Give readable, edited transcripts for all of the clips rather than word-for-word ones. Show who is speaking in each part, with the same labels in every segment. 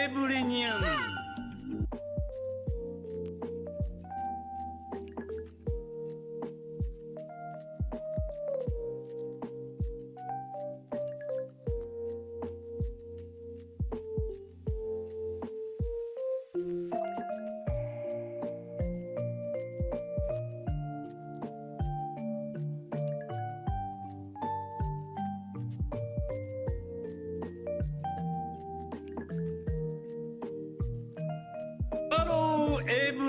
Speaker 1: everyone. Hello, everyone.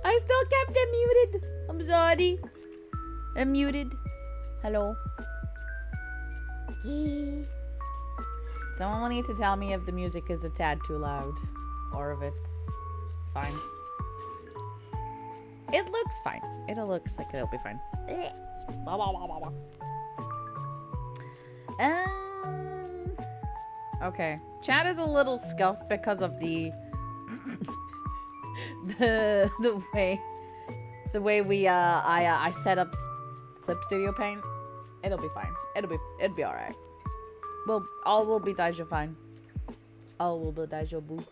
Speaker 2: I still kept it muted. I'm sorry. I'm muted. Hello. Someone needs to tell me if the music is a tad too loud or if it's fine. It looks fine. It looks like it'll be fine. Okay. Chat is a little scuffed because of the the way we I set up Clip Studio Paint. It'll be fine. It'll be alright. All will be daijou fine. All will be daijou boo.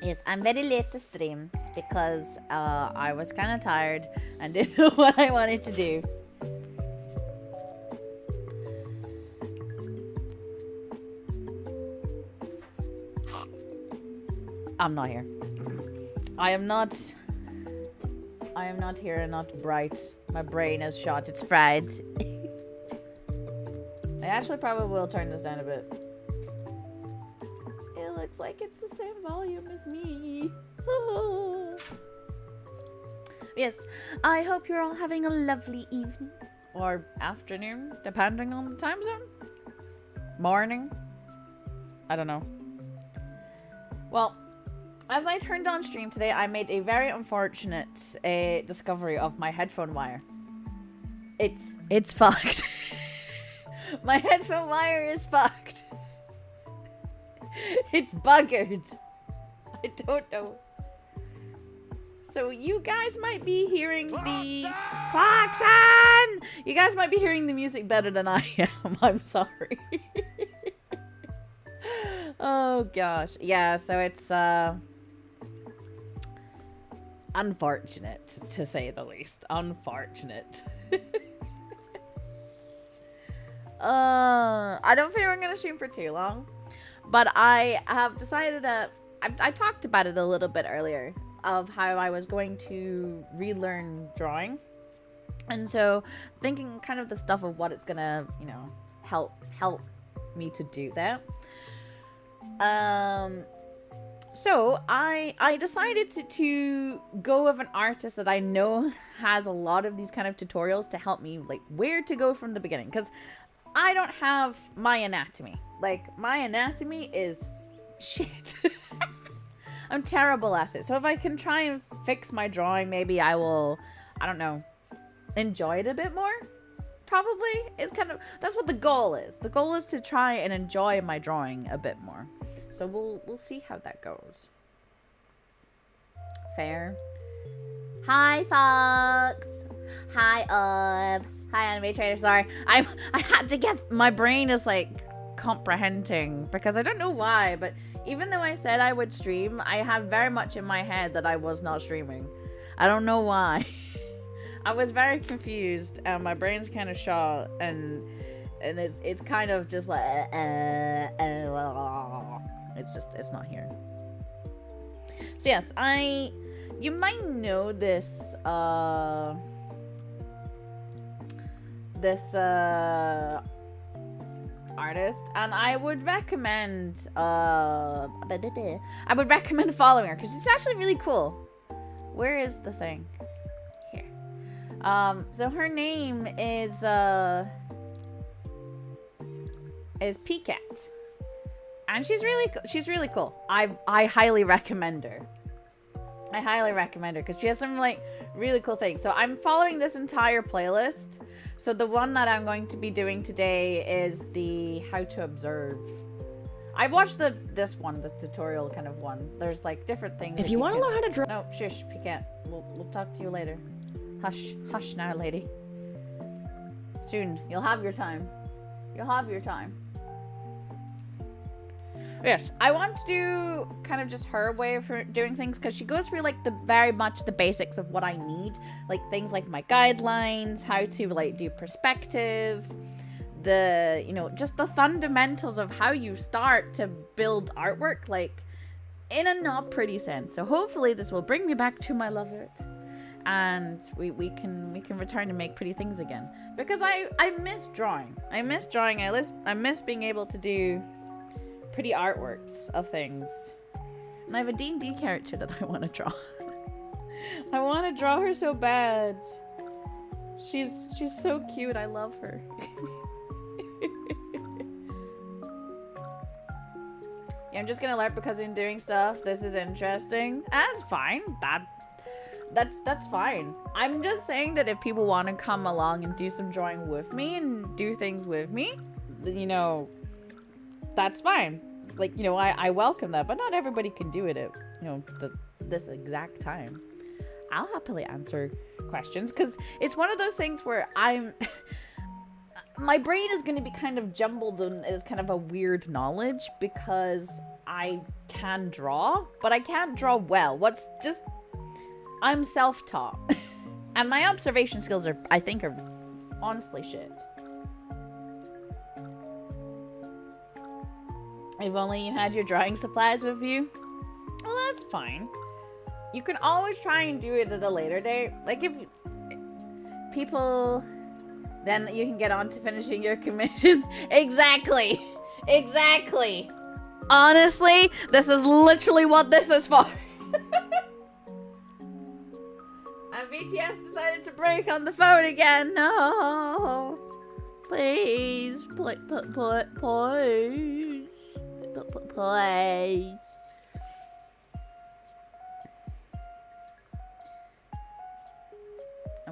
Speaker 2: Yes, I'm very late to stream because I was kind of tired and didn't know what I wanted to do. I'm not here. I am not here and not bright. My brain is shot. It's fried. I actually probably will turn this down a bit. It looks like it's the same volume as me. Yes, I hope you're all having a lovely evening. Or afternoon, depending on the time zone. Morning. I don't know. Well, as I turned on stream today, I made a very unfortunate discovery of my headphone wire. It's fucked. My headphone wire is fucked. It's buggered. I don't know. So you guys might be hearing the klaxon. You guys might be hearing the music better than I am. I'm sorry. Oh gosh. Yeah, so it's unfortunate to say the least. Unfortunate. I don't think I'm gonna stream for too long, but I have decided that I talked about it a little bit earlier of how I was going to relearn drawing, and so thinking kind of the stuff of what it's gonna, you know, help me to do that. So I decided to go with an artist that I know has a lot of these kind of tutorials to help me, like, where to go from the beginning, because I don't have my anatomy. Like, my anatomy is shit. I'm terrible at it. So if I can try and fix my drawing, maybe I will, I don't know, enjoy it a bit more. Probably. It's kind of, that's what the goal is. The goal is to try and enjoy my drawing a bit more. So we'll see how that goes. Fair. Hi, Fox. Hi, hi, Anime Trader. Sorry, I had to get, my brain is like comprehending because I don't know why, but even though I said I would stream, I had very much in my head that I was not streaming. I don't know why. I was very confused, and my brain's kind of shot, and it's kind of just like it's not here. So yes, you might know this artist, and I would recommend following her because it's actually really cool. Where is the thing? Here. So her name is Peacat, and she's really cool. I highly recommend her. I highly recommend her because she has some like really cool things. So I'm following this entire playlist. So the one that I'm going to be doing today is the how to observe. I watched this one, the tutorial kind of one. There's like different things.
Speaker 3: If you want to learn how to draw.
Speaker 2: No, shush, Peacat. We'll talk to you later. Hush now, lady. Soon, you'll have your time. You'll have your time. Yes, I want to do kind of just her way of doing things because she goes through like very much the basics of what I need, like things like my guidelines, how to like do perspective, just the fundamentals of how you start to build artwork, like in a not pretty sense. So hopefully this will bring me back to my love of it, and we can return to make pretty things again, because I miss drawing. I miss being able to do pretty artworks of things. And I have a D&D character that I want to draw. I want to draw her so bad. She's so cute. I love her. Yeah, I'm just gonna learn because I'm doing stuff. This is interesting. That's fine. That's fine. I'm just saying that if people want to come along and do some drawing with me and do things with me, you know, that's fine. Like, you know, I welcome that, but not everybody can do it at, you know, this exact time. I'll happily answer questions because it's one of those things where my brain is going to be kind of jumbled and is kind of a weird knowledge because I can draw, but I can't draw well. I'm self-taught. And my observation skills are honestly shit. If only you had your drawing supplies with you. Well, that's fine. You can always try and do it at a later date. Like, if people... Then you can get on to finishing your commission. Exactly. Exactly. Honestly, this is literally what this is for. And BTS decided to break on the phone again. No. Please. Please. Please.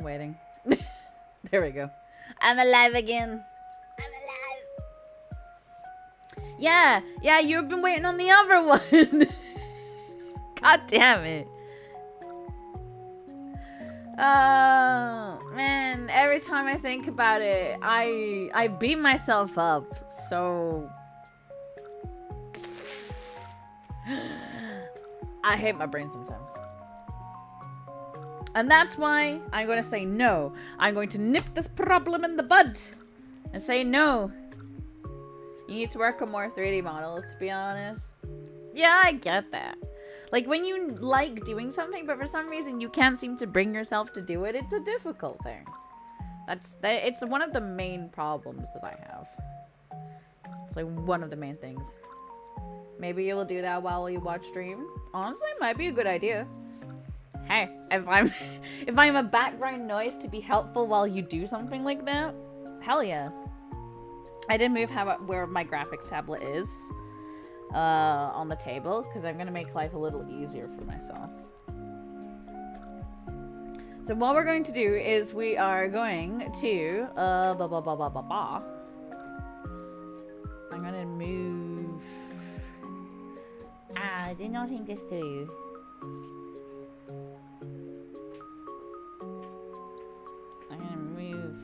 Speaker 2: waiting. There we go. I'm alive again. I'm alive. Yeah, you've been waiting on the other one. God damn it. Man, every time I think about it, I beat myself up. So I hate my brain sometimes. And that's why I'm going to say no. I'm going to nip this problem in the bud and say no. You need to work on more 3D models, to be honest. Yeah, I get that. Like, when you like doing something, but for some reason you can't seem to bring yourself to do it, it's a difficult thing. It's one of the main problems that I have. It's like one of the main things. Maybe you will do that while you watch stream. Honestly, it might be a good idea. Hey, if I'm a background noise to be helpful while you do something like that, hell yeah. I did move where my graphics tablet is on the table because I'm gonna make life a little easier for myself. So what we're going to do is we are going to I'm gonna move. I did not think this through. I'm gonna move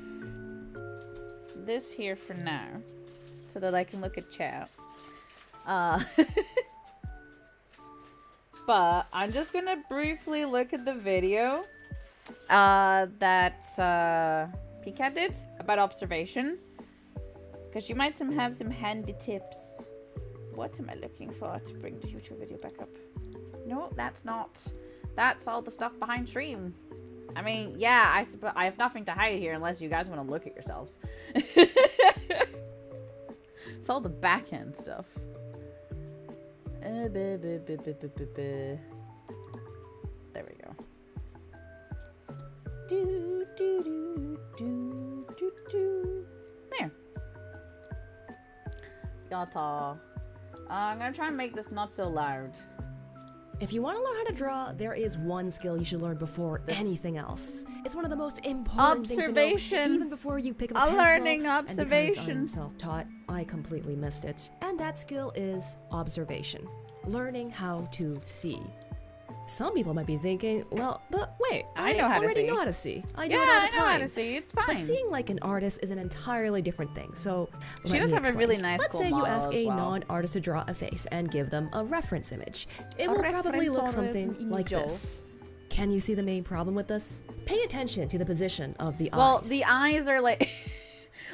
Speaker 2: this here for now so that I can look at chat. But I'm just gonna briefly look at the video that PCAT did about observation, because you might have some handy tips. What am I looking for to bring the YouTube video back up? No, that's not. That's all the stuff behind stream. I mean, yeah, I suppose I have nothing to hide here unless you guys want to look at yourselves. It's all the back end stuff. There we go. There. Yata. I'm gonna try and make this not so loud.
Speaker 3: If you want to learn how to draw, there is one skill you should learn before anything else. It's one of the most important things to know, even before you pick up a pencil.
Speaker 2: Learning observation.
Speaker 3: And because I'm self-taught, I completely missed it. And that skill is observation. Learning how to see. Some people might be thinking, well, but wait, I already know how to see. I do it all the time.
Speaker 2: I know how to see. It's fine.
Speaker 3: But seeing like an artist is an entirely different thing. So
Speaker 2: she does have a really nice.
Speaker 3: Let's say you ask a non-artist to draw a face and give them a reference image. It will probably look something like this. Can you see the main problem with this? Pay attention to the position of the eyes.
Speaker 2: Well, the eyes are like,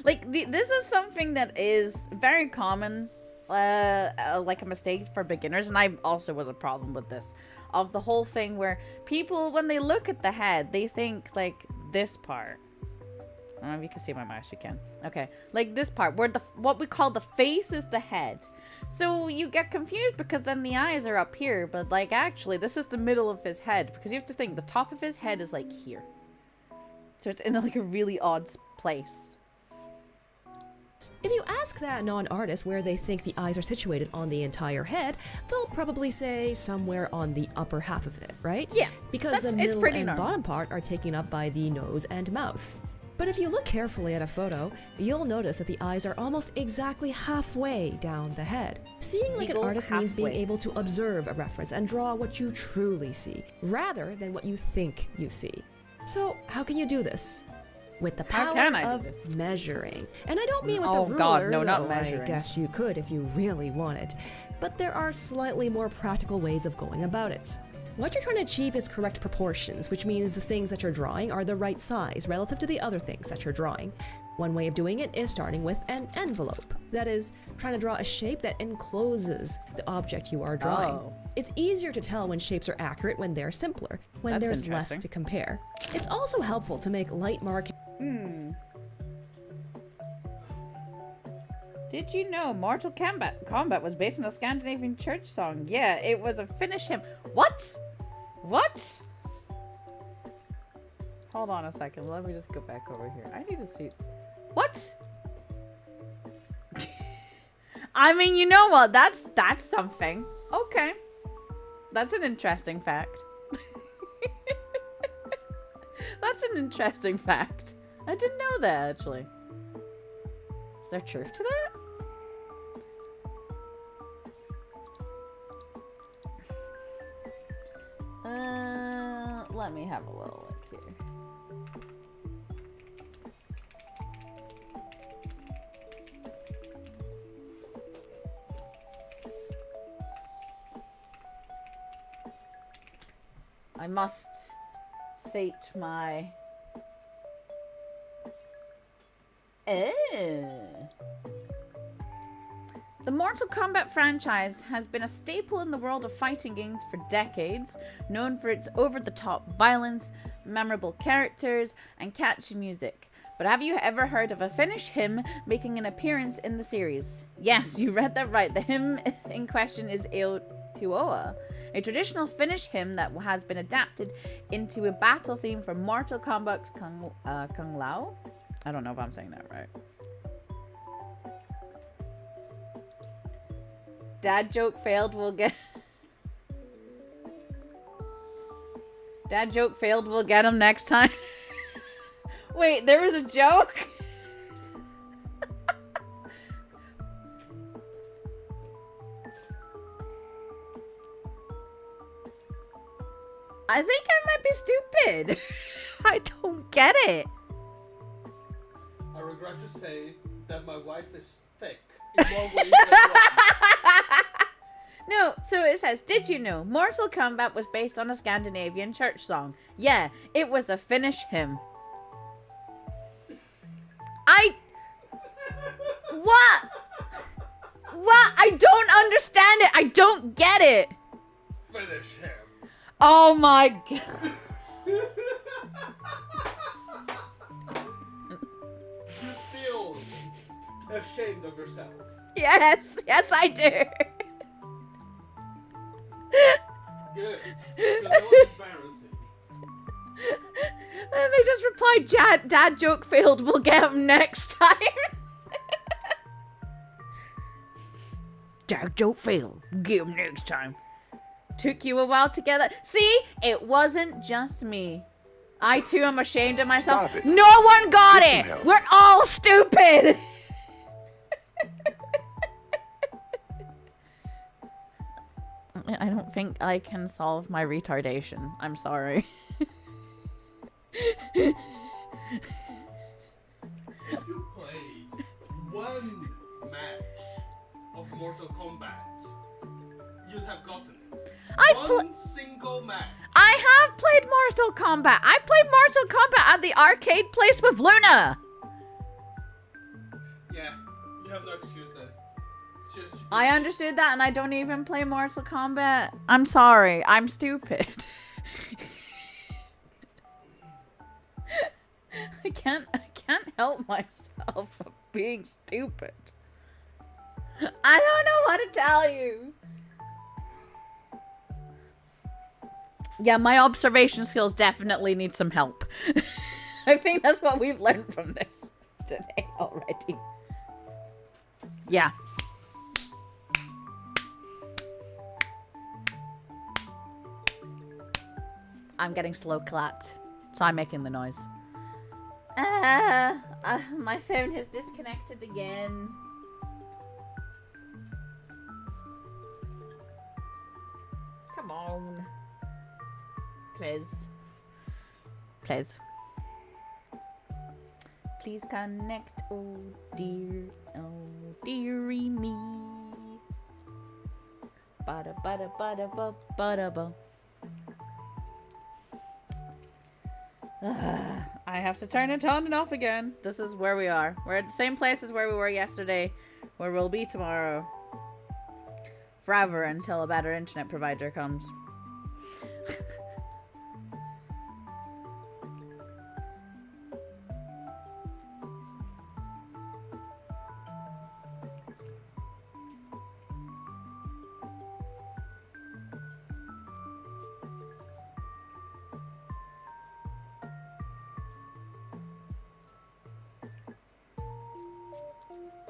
Speaker 2: this is something that is very common. Like a mistake for beginners, and I also was a problem with this, of the whole thing where people, when they look at the head, they think like this part. I don't know if you can see my mouse, you can. Okay, like this part where what we call the face is the head. So you get confused because then the eyes are up here, but like actually this is the middle of his head, because you have to think the top of his head is like here. So it's in like a really odd place.
Speaker 3: If you ask that non-artist where they think the eyes are situated on the entire head, they'll probably say somewhere on the upper half of it, right?
Speaker 2: Yeah,
Speaker 3: because the middle and bottom part are taken up by the nose and mouth. But if you look carefully at a photo, you'll notice that the eyes are almost exactly halfway down the head. Seeing like an artist means being able to observe a reference and draw what you truly see, rather than what you think you see. So how can you do this? With the power of measuring. And I don't mean with the ruler,
Speaker 2: God, no, not measuring.
Speaker 3: I guess you could if you really wanted. But there are slightly more practical ways of going about it. What you're trying to achieve is correct proportions, which means the things that you're drawing are the right size relative to the other things that you're drawing. One way of doing it is starting with an envelope. That is, trying to draw a shape that encloses the object you are drawing.
Speaker 2: Oh.
Speaker 3: It's easier to tell when shapes are accurate when they're simpler, when there's less to compare. It's also helpful to make light markings.
Speaker 2: Did you know Mortal Kombat was based on a Scandinavian church song? Yeah, it was a Finnish hymn. What? What? Hold on a second. Let me just go back over here. I need to see. What? I mean, you know what? That's something. Okay. That's an interesting fact. That's an interesting fact. I didn't know that, actually. Is there truth to that? Let me have a little look here. I must sate my... The Mortal Kombat franchise has been a staple in the world of fighting games for decades, known for its over-the-top violence, memorable characters, and catchy music. But have you ever heard of a Finnish hymn making an appearance in the series? Yes, you read that right. The hymn in question is Eo Tuoa, a traditional Finnish hymn that has been adapted into a battle theme for Mortal Kombat's Kung Lao. I don't know if I'm saying that right. Dad joke failed, we'll get... Dad joke failed, we'll get him next time. Wait, there was a joke? I think I might be stupid. I don't get it.
Speaker 4: I regret to say that my wife is thick in more ways than one.
Speaker 2: No, so it says, did you know Mortal Kombat was based on a Scandinavian church song? Yeah, it was a Finnish hymn. What? What? I don't understand it. I don't get it.
Speaker 4: Finish him.
Speaker 2: Oh my god.
Speaker 4: You feel ashamed of yourself.
Speaker 2: Yes, yes I do.
Speaker 4: Good. Because that was embarrassing.
Speaker 2: And they just replied, Dad joke failed, we'll get him next time. Dad joke failed, we'll get him next time. Took you a while to get that. See, it wasn't just me. I too am ashamed of myself.
Speaker 5: Stop it.
Speaker 2: No one got
Speaker 5: Get some
Speaker 2: it.
Speaker 5: help.
Speaker 2: We're all stupid. I don't think I can solve my retardation. I'm sorry.
Speaker 4: If you played one match of Mortal Kombat, you'd have gotten it. One single match.
Speaker 2: I have played Mortal Kombat. I played Mortal Kombat at the arcade place with Luna.
Speaker 4: Yeah, you have no excuse then. It's just
Speaker 2: I understood that, and I don't even play Mortal Kombat. I'm sorry. I'm stupid. I can't help myself from being stupid. I don't know what to tell you. Yeah, my observation skills definitely need some help. I think that's what we've learned from this today already. Yeah. I'm getting slow clapped, so I'm making the noise. My phone has disconnected again. Come on. Please. Please. Please connect, oh dearie me. Bada bada bada ba bada ba. I have to turn it on and off again. This is where we are. We're at the same place as where we were yesterday, where we'll be tomorrow. Forever until a better internet provider comes.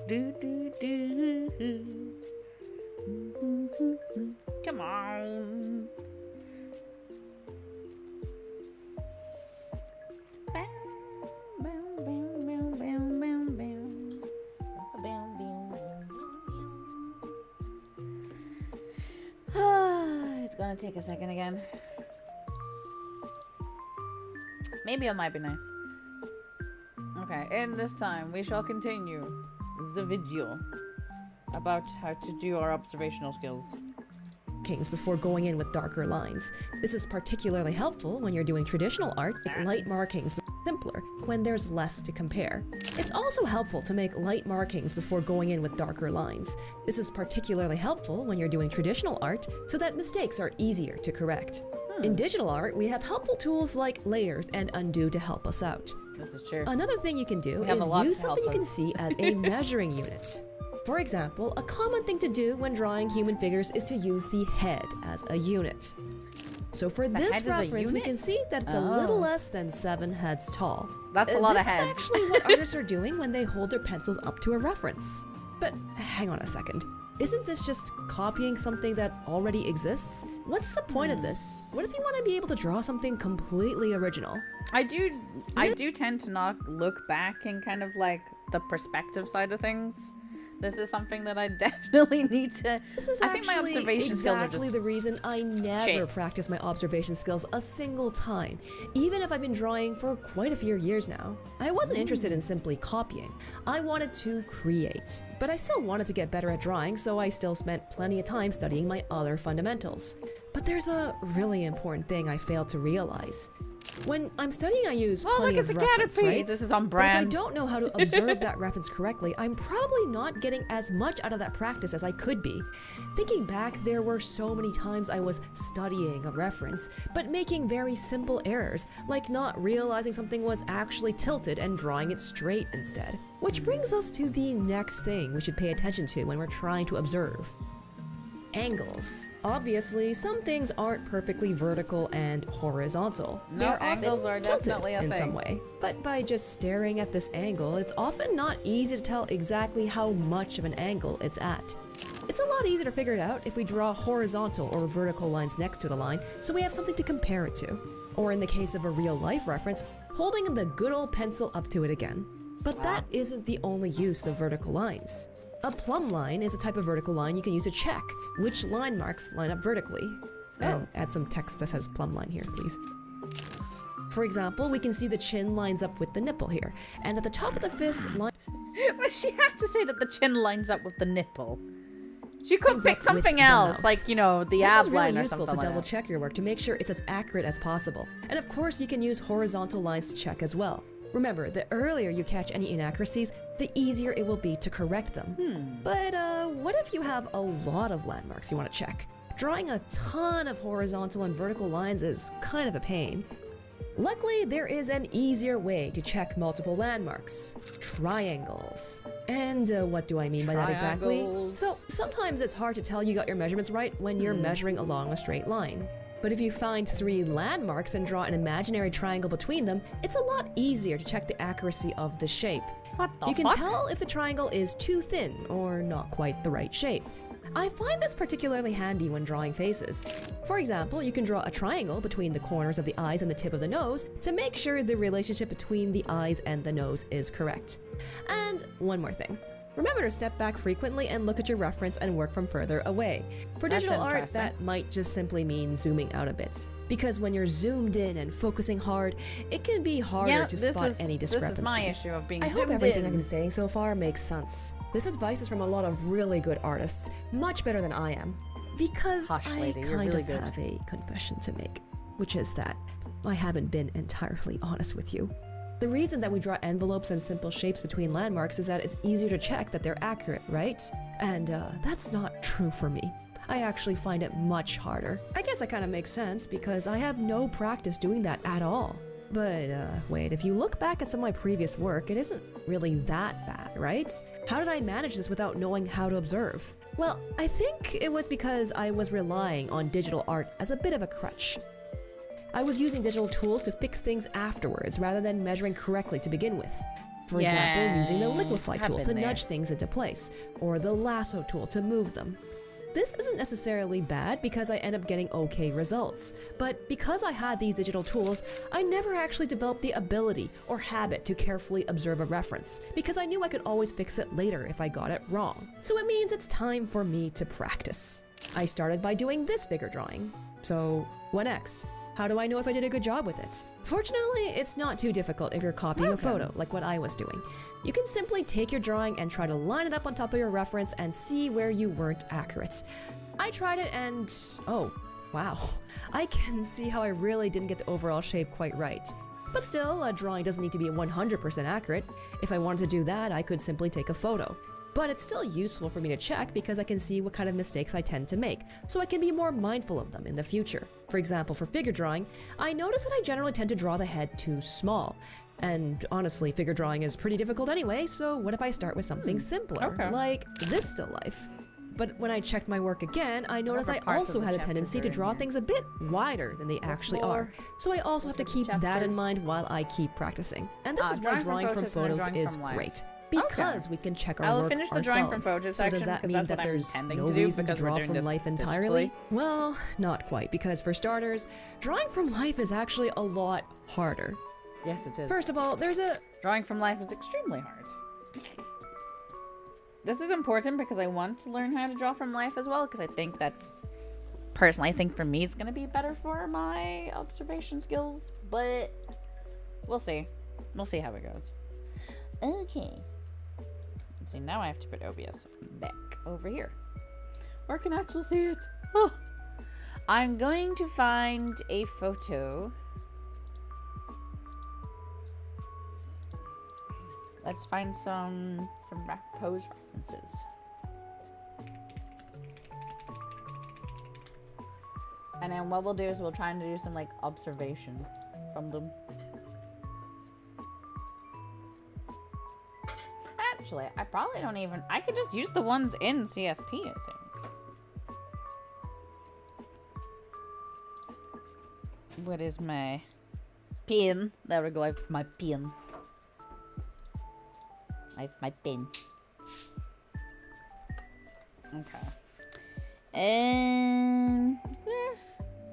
Speaker 2: Do, do, do. Come on. take a second again. Maybe it might be nice. Okay, and this time we shall continue the video about how to do our observational skills.
Speaker 3: Markings before going in with darker lines. This is particularly helpful when you're doing traditional art with light markings, but simpler when there's less to compare. It's also helpful to make light markings before going in with darker lines. This is particularly helpful when you're doing traditional art so that mistakes are easier to correct. In digital art, we have helpful tools like layers and undo to help us out.
Speaker 2: This is true.
Speaker 3: Another thing you can do is use something you can see as a measuring unit. For example, a common thing to do when drawing human figures is to use the head as a unit. So for this reference, we can see that it's a little less than 7 heads tall.
Speaker 2: That's a lot of heads.
Speaker 3: This is actually what artists are doing when they hold their pencils up to a reference. But hang on a second. Isn't this just copying something that already exists? What's the point of this? What if you want to be able to draw something completely original?
Speaker 2: I do tend to not look back and kind of like the perspective side of things. This is something that I definitely need to. I think my observation skills are just
Speaker 3: the reason I never practice my observation skills a single time, even if I've been drawing for quite a few years now. I wasn't interested in simply copying. I wanted to create, but I still wanted to get better at drawing, so I still spent plenty of time studying my other fundamentals. But there's a really important thing I failed to realize. When I'm studying, I use plenty of reference, right?
Speaker 2: This is on brand.
Speaker 3: But if I don't know how to observe that reference correctly, I'm probably not getting as much out of that practice as I could be. Thinking back, there were so many times I was studying a reference, but making very simple errors, like not realizing something was actually tilted and drawing it straight instead. Which brings us to the next thing we should pay attention to when we're trying to observe. Angles. Obviously, some things aren't perfectly vertical and horizontal.
Speaker 2: No, angles are definitely a thing.
Speaker 3: In some way. But by just staring at this angle, it's often not easy to tell exactly how much of an angle it's at. It's a lot easier to figure it out if we draw horizontal or vertical lines next to the line, so we have something to compare it to. Or in the case of a real-life reference, holding the good old pencil up to it again. But that isn't the only use of vertical lines. A plumb line is a type of vertical line you can use to check which line marks line up vertically. And add some text that says plumb line here, please. For example, we can see the chin lines up with the nipple here, and at the top of the fist line...
Speaker 2: But she had to say that the chin lines up with the nipple. She could pick something else, like, you know, the ab line or something like that. This is really useful to double check your work to make sure it's as accurate as possible. And of course, you can use horizontal lines to check as well. Remember, the earlier you catch any inaccuracies, the easier it will be to correct them. But what if you have a lot of landmarks you want to check? Drawing a ton of horizontal and vertical lines is kind of a pain. Luckily, there is an easier way to check multiple landmarks. Triangles. And what do I mean by that exactly? So sometimes it's hard to tell you got your measurements right when you're measuring along a straight line. But if you find 3 landmarks and draw an imaginary triangle between them, it's a lot easier to check the accuracy of the shape. You can tell if the triangle is too thin or not quite the right shape. I find this particularly handy when drawing faces. For example, you can draw a triangle between the corners of the eyes and the tip of the nose to make sure the relationship between the eyes and the nose is correct. And one more thing. Remember to step back frequently and look at your reference and work from further away. For digital art, that might just simply mean zooming out a bit. Because when you're zoomed in and focusing hard, it can be harder to spot any discrepancies. This is my issue of being
Speaker 3: I
Speaker 2: zoomed in.
Speaker 3: hope everything I've been saying so far makes sense. This advice is from a lot of really good artists, much better than I am. Because I kind of have a confession to make, which is that I haven't been entirely honest with you. The reason that we draw envelopes and simple shapes between landmarks is that it's easier to check that they're accurate, right? And that's not true for me. I actually find it much harder. I guess that kind of makes sense because I have no practice doing that at all. But wait, if you look back at some of my previous work, it isn't really that bad, right? How did I manage this without knowing how to observe? Well, I think it was because I was relying on digital art as a bit of a crutch. I was using digital tools to fix things afterwards rather than measuring correctly to begin with. For example, using the liquify tool to nudge things into place, or the lasso tool to move them. This isn't necessarily bad because I end up getting okay results, but because I had these digital tools, I never actually developed the ability or habit to carefully observe a reference, because I knew I could always fix it later if I got it wrong. So it means it's time for me to practice. I started by doing this figure drawing. So, what next? How do I know if I did a good job with it? Fortunately, it's not too difficult if you're copying a photo, like what I was doing. You can simply take your drawing and try to line it up on top of your reference and see where you weren't accurate. I tried it and, oh, wow. I can see how I really didn't get the overall shape quite right. But still, a drawing doesn't need to be 100% accurate. If I wanted to do that, I could simply take a photo. But it's still useful for me to check because I can see what kind of mistakes I tend to make, so I can be more mindful of them in the future. For example, for figure drawing, I notice that I generally tend to draw the head too small. And honestly, figure drawing is pretty difficult anyway, so what if I start with something simpler, like this still life? But when I checked my work again, I noticed I also had a tendency to draw things a bit wider than they actually are. So I also have to keep that in mind while I keep practicing. And this is why drawing from photos is great. Because we can check our work
Speaker 2: finish the
Speaker 3: ourselves.
Speaker 2: drawing from photos
Speaker 3: So does that mean that there's no reason to draw from life entirely? Well, not quite, because for starters, drawing from life is actually a lot harder.
Speaker 2: Yes, it is.
Speaker 3: First of all, there's a...
Speaker 2: Drawing from life is extremely hard. This is important because I want to learn how to draw from life as well, because I think that's... Personally, I think for me it's going to be better for my observation skills, but we'll see. We'll see how it goes. Okay. Let's see, now I have to put OBS back over here, where I can actually see it. Oh. I'm going to find a photo. Let's find some pose references. And then what we'll do is we'll try and do some like observation from them. Actually, I probably don't even... I could just use the ones in CSP, I think. What is my pin? There we go, I have my pin. I have my pin. Okay. And...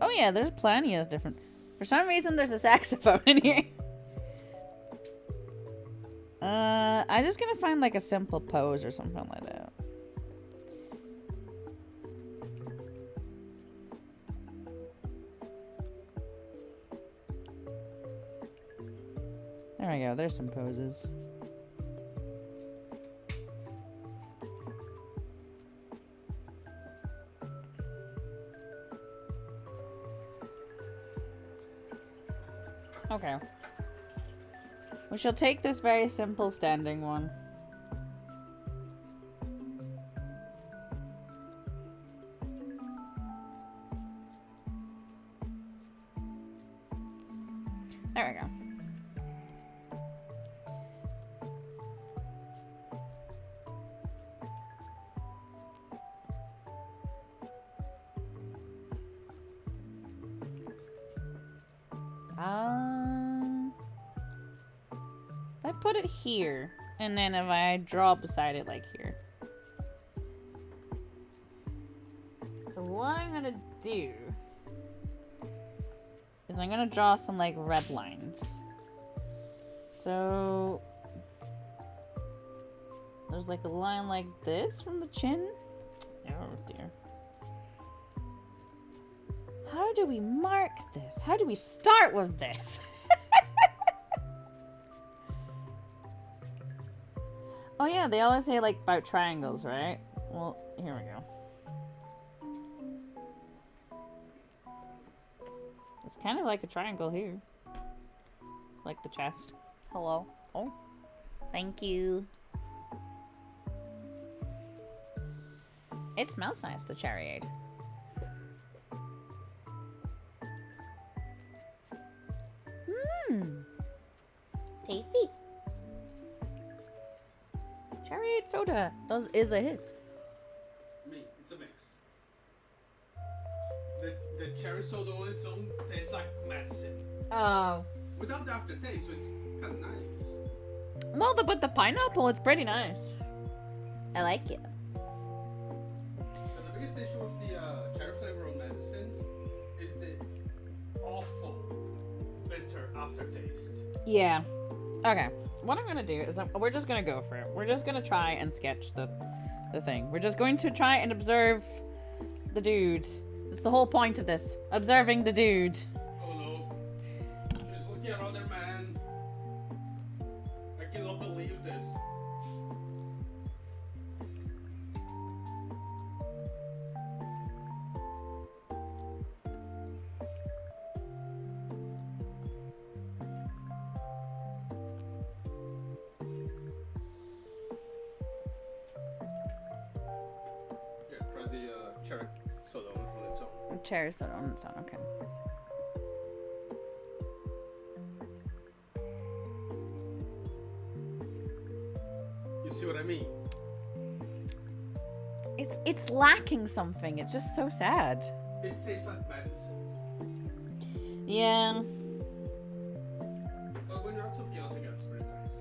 Speaker 2: oh yeah, there's plenty of different... For some reason, there's a saxophone in here. I'm just gonna find like a simple pose or something like that. There we go, there's some poses. Okay. We shall take this very simple standing one. There we go. If I put it here, and then if I draw beside it like here. So what I'm gonna do is I'm gonna draw some like red lines. So there's like a line like this from the chin. Oh dear. How do we mark this? How do we start with this? Oh yeah, they always say like about triangles, right? Well, here we go. It's kind of like a triangle here. Like the chest. Hello. Oh. Thank you. It smells nice, the cherryade. Mmm. Tasty. Cherryade soda is a hit.
Speaker 4: It's a mix. The cherry soda on its own tastes like medicine.
Speaker 2: Oh.
Speaker 4: Without the aftertaste, so it's kind of nice.
Speaker 2: Well, with the pineapple, it's pretty nice. I like it.
Speaker 4: But the biggest issue with the cherry flavor on medicines is the awful bitter aftertaste.
Speaker 2: Yeah. Okay. What I'm gonna do is we're just gonna go for it. We're just gonna try and sketch the thing. We're just going to try and observe the dude It's the whole point of this. Observing the dude.
Speaker 4: Oh no. She's looking at other man. I cannot believe this. Yeah, try the cherry soda on its own.
Speaker 2: Cherry soda on its own, okay.
Speaker 4: You see what I mean?
Speaker 2: It's lacking something. It's just so sad.
Speaker 4: It tastes like medicine.
Speaker 2: Yeah.
Speaker 4: But when you're at something else again, it's pretty nice.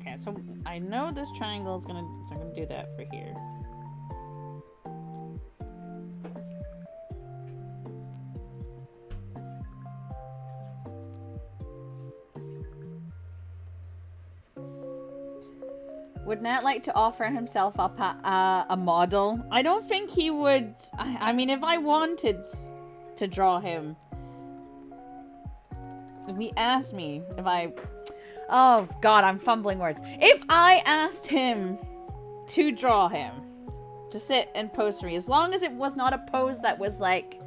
Speaker 2: Okay, so I know this triangle is gonna, so I'm gonna do that for here. Would Nat like to offer himself up a model? I don't think he would. I mean, if I wanted to draw him, if he asked me, if I... Oh, God, I'm fumbling words. If I asked him to draw him, to sit and pose for me, as long as it was not a pose that was like,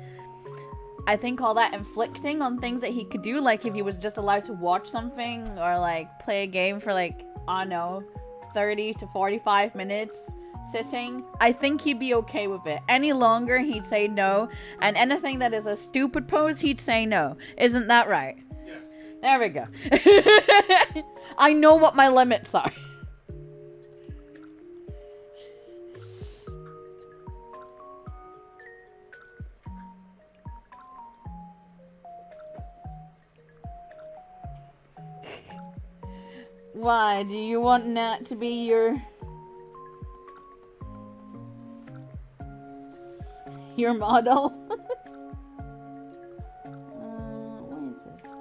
Speaker 2: I think all that inflicting on things that he could do, like if he was just allowed to watch something or like play a game for like, I don't know, 30 to 45 minutes sitting, I think he'd be okay with it. Any longer, he'd say no. And anything that is a stupid pose, he'd say no. Isn't that right?
Speaker 4: Yes.
Speaker 2: There we go. I know what my limits are. Why? Do you want Nat to be your model? Where does this go?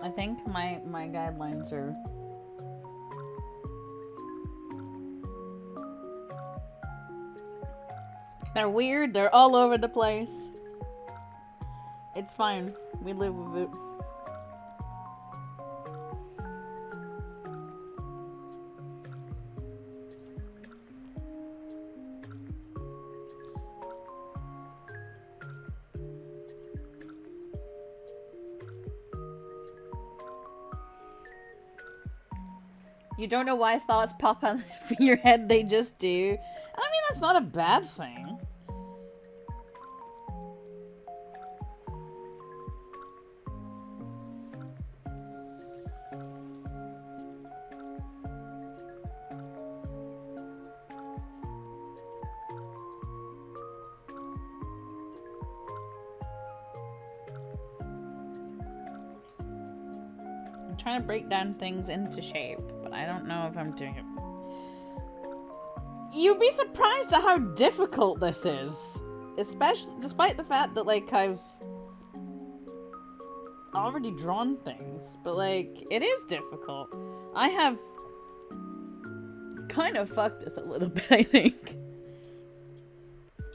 Speaker 2: I think my guidelines are they're weird, they're all over the place. It's fine. We live with it. You don't know why thoughts pop out of your head, they just do. I mean, that's not a bad thing. I'm trying to break down things into shape, but I don't know if I'm doing it. You'd be surprised at how difficult this is. Especially, despite the fact that, like, I've already drawn things. But, like, it is difficult. I have kind of fucked this a little bit, I think.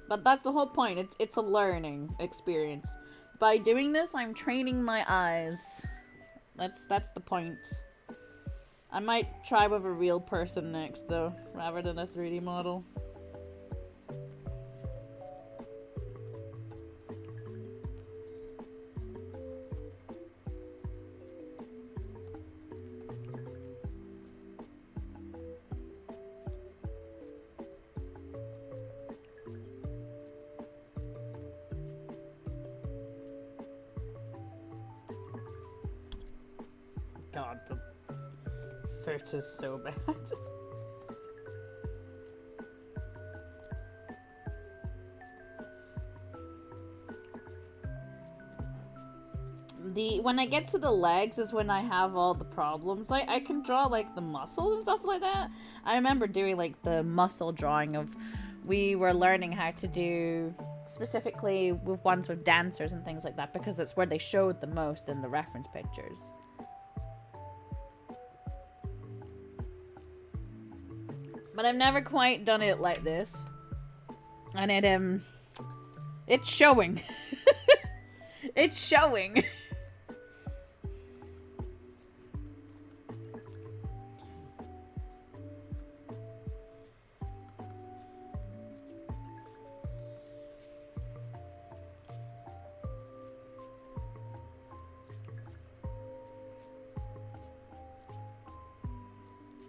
Speaker 2: But that's the whole point. It's a learning experience. By doing this, I'm training my eyes. That's the point. I might try with a real person next, though, rather than a 3D model. god, the foot is so bad. When I get to the legs is when I have all the problems. I can draw like the muscles and stuff like that. I remember doing like the muscle drawing of, we were learning how to do specifically with ones with dancers and things like that, because it's where they showed the most in the reference pictures. But I've never quite done it like this. And it's showing. It's showing.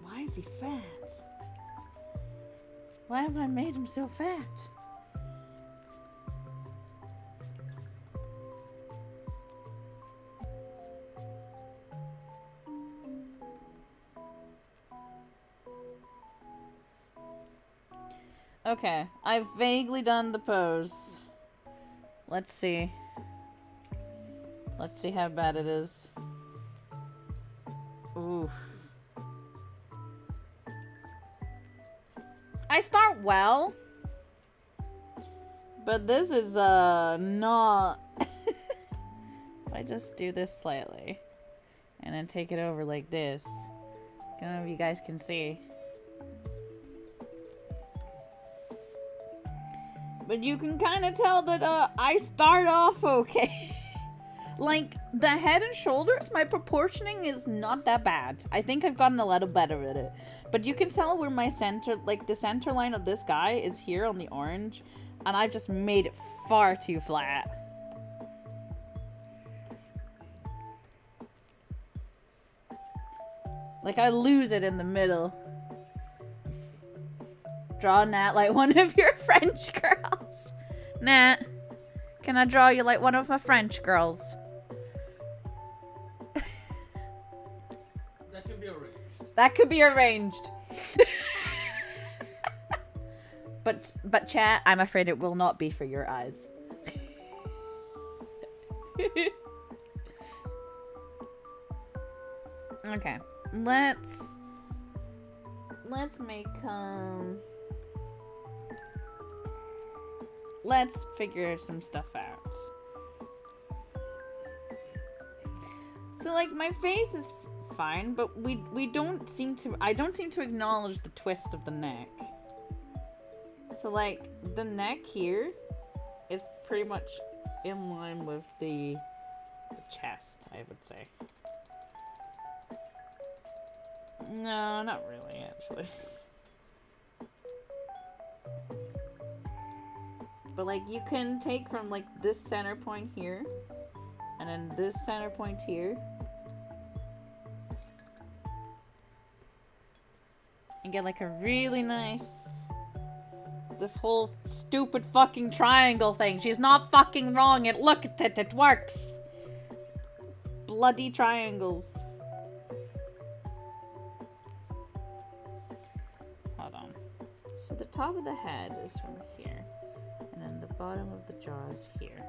Speaker 2: Why is he fat? Why have I made him so fat? Okay, I've vaguely done the pose. Let's see. Let's see how bad it is. Oof. I start well, but this is not. If I just do this slightly and then take it over like this, I don't know if you guys can see, but you can kind of tell that I start off okay. Like the head and shoulders, my proportioning is not that bad. I think I've gotten a little better at it. But you can tell where my center, like the center line of this guy is here on the orange, and I just made it far too flat. Like I lose it in the middle. Draw Nat like one of your French girls. Nat, can I draw you like one of my French girls?
Speaker 4: That can be arranged.
Speaker 2: That could be arranged. But chat, I'm afraid it will not be for your eyes. Okay, let's make let's figure some stuff out. So like my face is fine, but we don't seem to, I don't seem to acknowledge the twist of the neck. So like the neck here is pretty much in line with the chest, I would say. No, not really, actually. But like you can take from like this center point here and then this center point here and get like a really nice, this whole stupid fucking triangle thing. She's not fucking wrong. And look at it, it works. Bloody triangles. Hold on. So the top of the head is from here, and then the bottom of the jaw is here.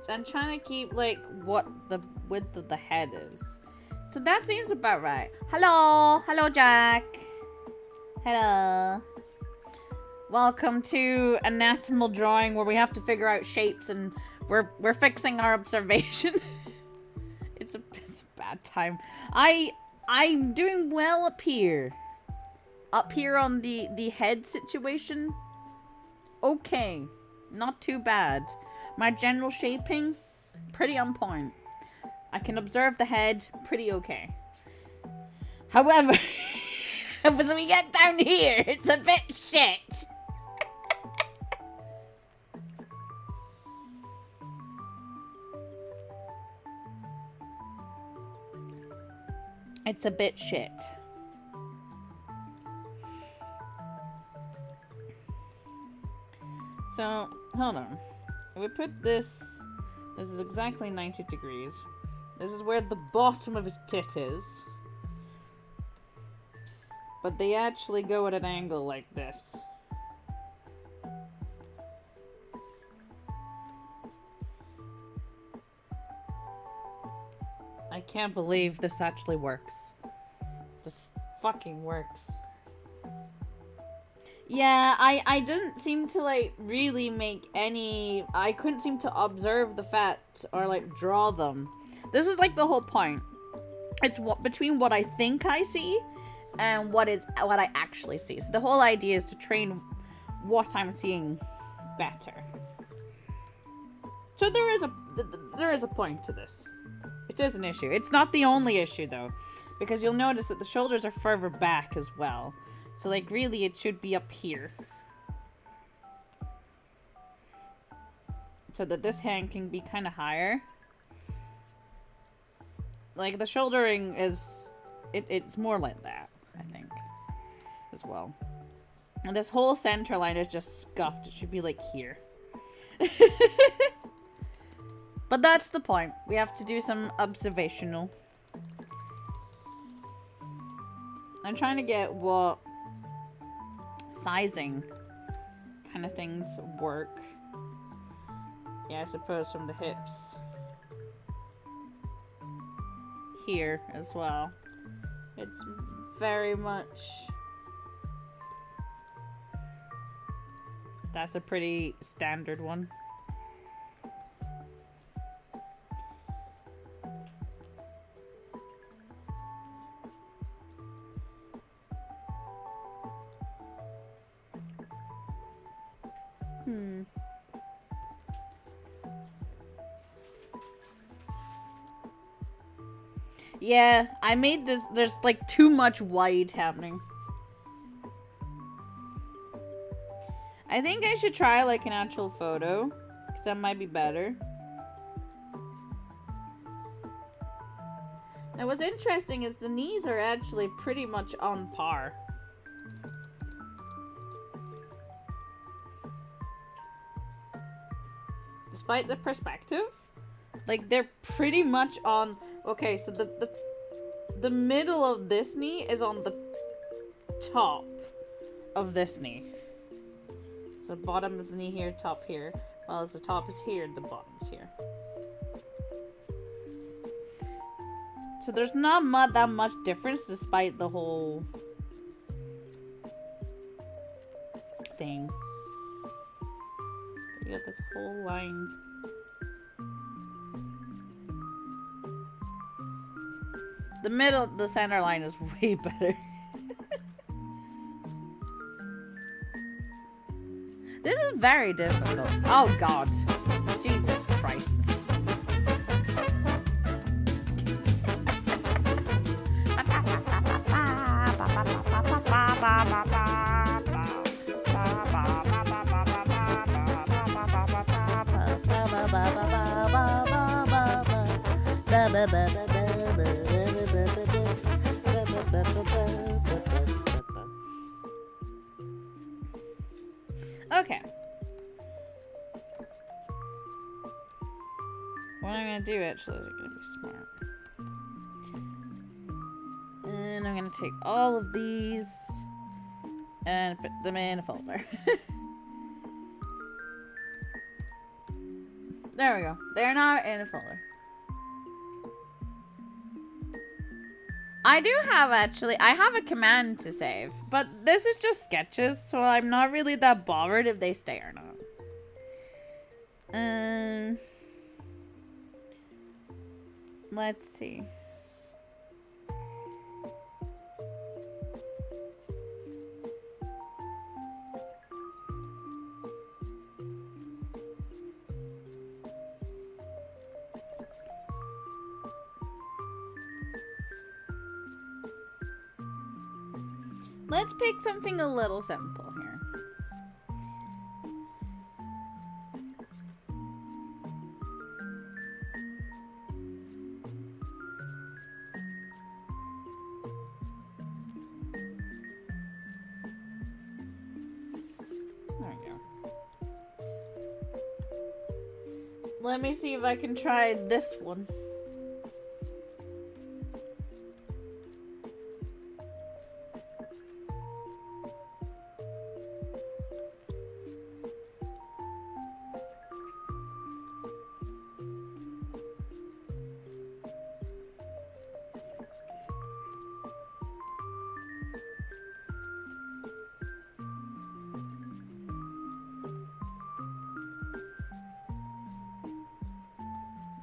Speaker 2: I'm trying to keep like what the width of the head is. So that seems about right. Hello, hello Jack. Hello. Welcome to anatomical drawing where we have to figure out shapes and we're fixing our observation. It's a bad time. I'm doing well up here. Up here on the head situation. Okay. Not too bad. My general shaping, pretty on point. I can observe the head, pretty okay. However, as we get down here, it's a bit shit. It's a bit shit. So, hold on. If we put this... This is exactly 90 degrees. This is where the bottom of his tit is. But they actually go at an angle like this. I can't believe this actually works. This fucking works. Yeah, I didn't seem to, like, really make any... I couldn't seem to observe the fat or, like, draw them. This is, like, the whole point. It's what between what I think I see and what I actually see. So the whole idea is to train what I'm seeing better. So there is a point to this. It is an issue. It's not the only issue, though, because you'll notice that the shoulders are further back as well. So, like, really, it should be up here. So that this hand can be kind of higher. Like, the shouldering is... It's more like that, I think, as well. And this whole center line is just scuffed. It should be, like, here. But that's the point. We have to do some observational. I'm trying to get what sizing kind of things work. Yeah, I suppose from the hips. Here as well. It's very much... That's a pretty standard one. Yeah, I made this, there's like too much white happening. I think I should try like an actual photo, because that might be better. Now what's interesting is the knees are actually pretty much on par. Despite the perspective, like they're pretty much on... Okay, so the middle of this knee is on the top of this knee. So bottom of the knee here, top here. While as the top is here, the bottom is here. So there's not that much difference despite the whole thing. You got this whole line. The center line is way better. This is very difficult. Oh god. Jesus Christ. Okay. What I'm gonna do actually is gonna be smart. And I'm gonna take all of these and put them in a folder. There we go. They're now in a folder. I do have I have a command to save, but this is just sketches, so I'm not really that bothered if they stay or not. Let's see. Let's pick something a little simple here. There we go. Let me see if I can try this one.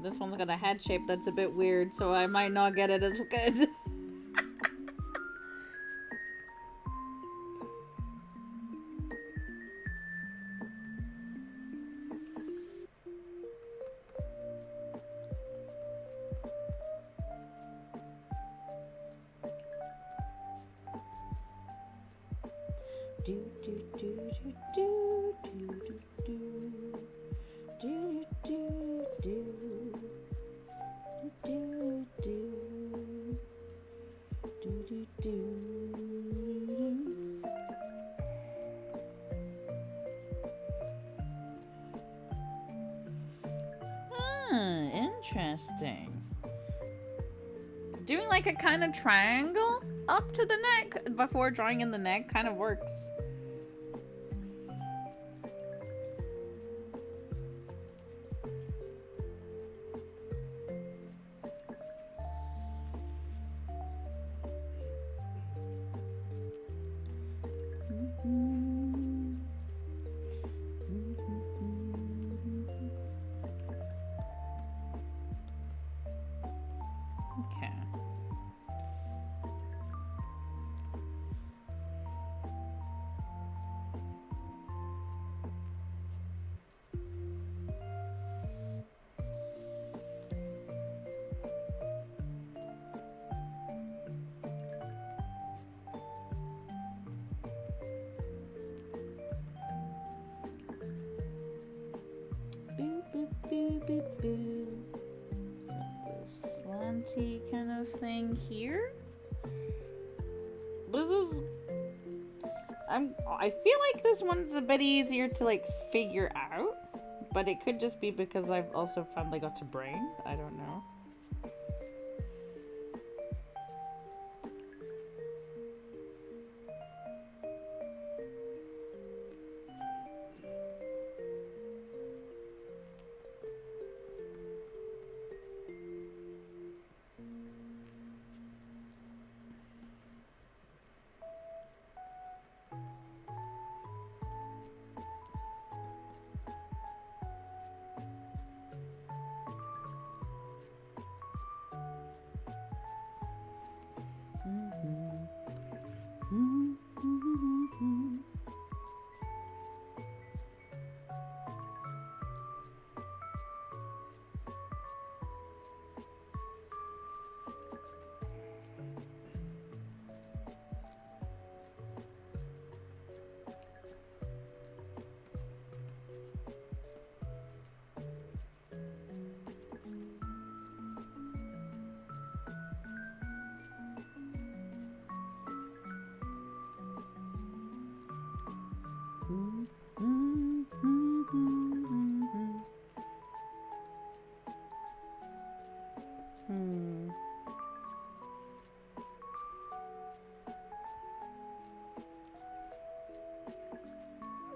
Speaker 2: This one's got a head shape that's a bit weird, so I might not get it as good. Do do do do do do do do do do do do do do do. Interesting. Doing like a kind of triangle up to the neck before drawing in the neck kind of works. Okay. Boo, boo, boo, boo, boo. So this slanty kind of thing here. This is... I feel like this one's a bit easier to like figure out, but it could just be because I've also finally got to brain. I don't know.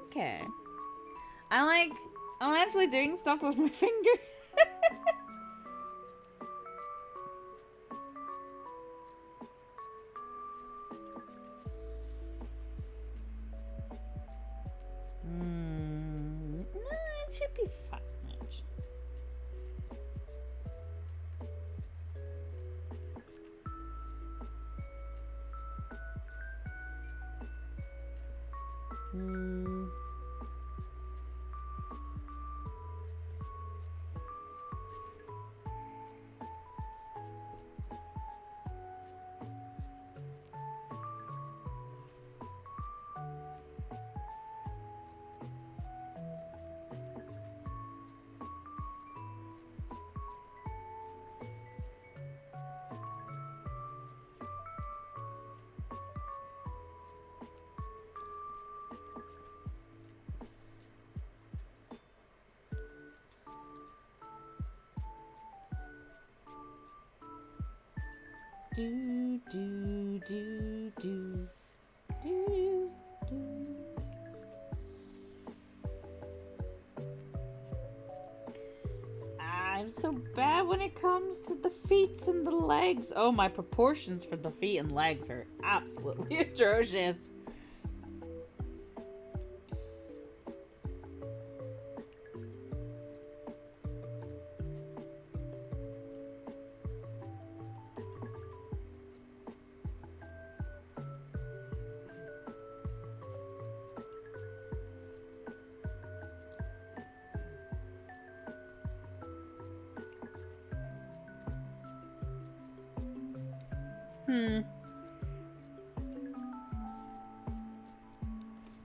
Speaker 2: Okay. I'm actually doing stuff with my finger. No, it should be fine. Do, do, do, do. Do, do. I'm so bad when it comes to the feet and the legs. Oh, my proportions for the feet and legs are absolutely atrocious.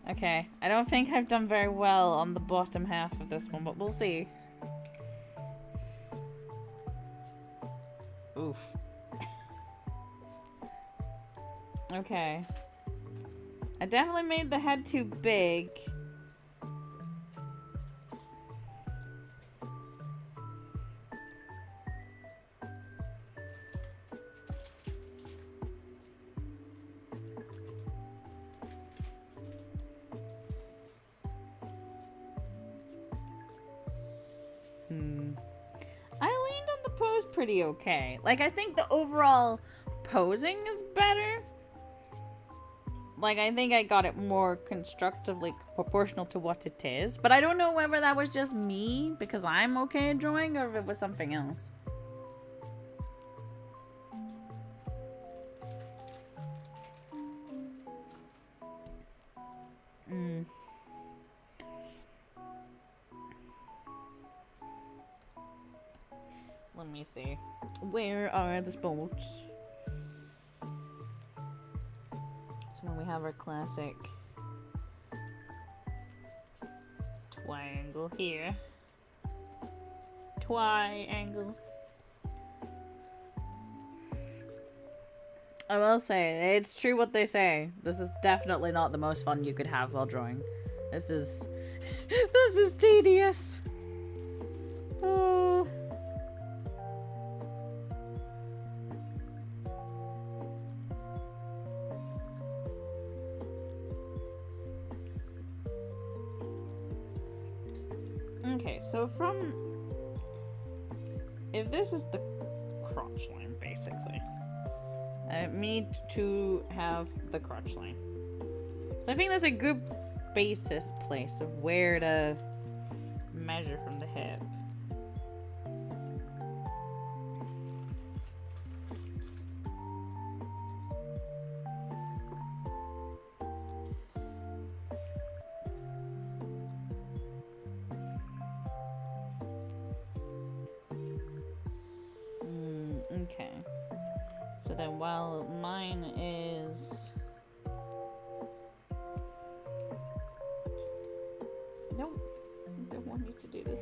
Speaker 2: Okay, I don't think I've done very well on the bottom half of this one, but we'll see. Oof. Okay. I definitely made the head too big. I leaned on the pose pretty okay. Like, I think the overall posing is better. Like, I think I got it more constructively proportional to what it is. But I don't know whether that was just me, because I'm okay at drawing, or if it was something else. Let me see. Where are the spots? So when we have our classic triangle here. Triangle. I will say, it's true what they say. This is definitely not the most fun you could have while drawing. This is tedious. Oh. Okay, so if this is the crotch line, basically, I need to have the crotch line. So I think that's a good basis place of where to measure from the hip. Okay. So then while mine is... Nope. I don't want you to do this.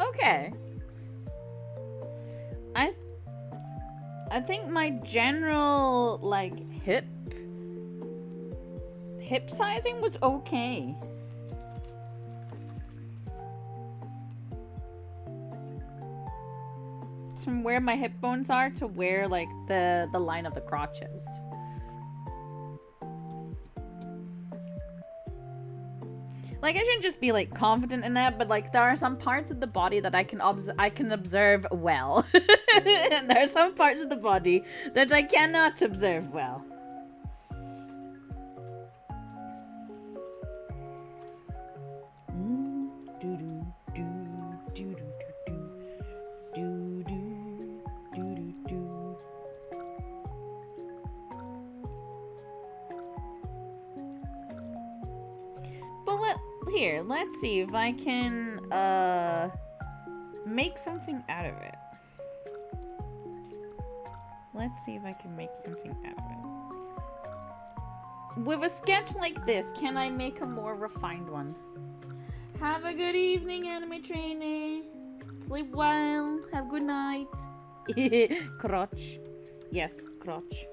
Speaker 2: Okay. I think my general, like, hip sizing was okay. From where my hip bones are to where, like, the line of the crotch is. Like, I shouldn't just be, like, confident in that, but, like, there are some parts of the body that I can observe well. And there are some parts of the body that I cannot observe well. Here, let's see if I can make something out of it. Let's see if I can make something out of it. With a sketch like this, can I make a more refined one? Have a good evening, anime trainer. Sleep well. Have a good night. Crotch. Yes, crotch.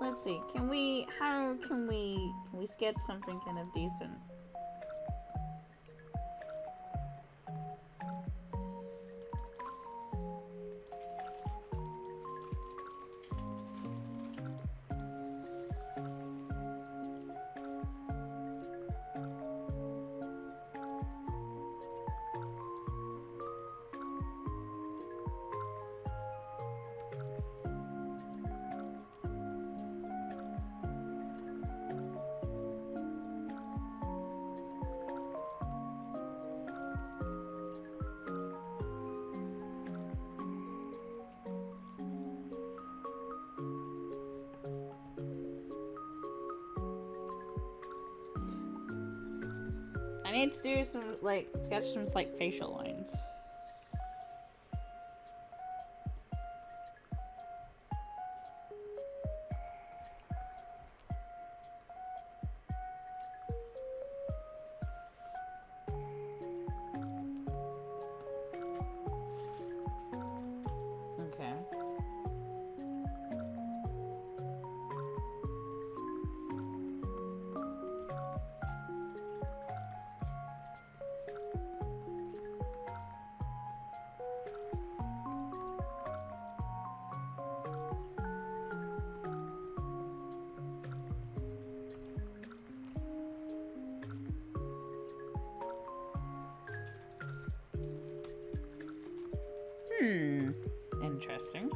Speaker 2: Let's see, how can we sketch something kind of decent? I need to do some, like, sketch some, like, facial lines. Okay. Interesting.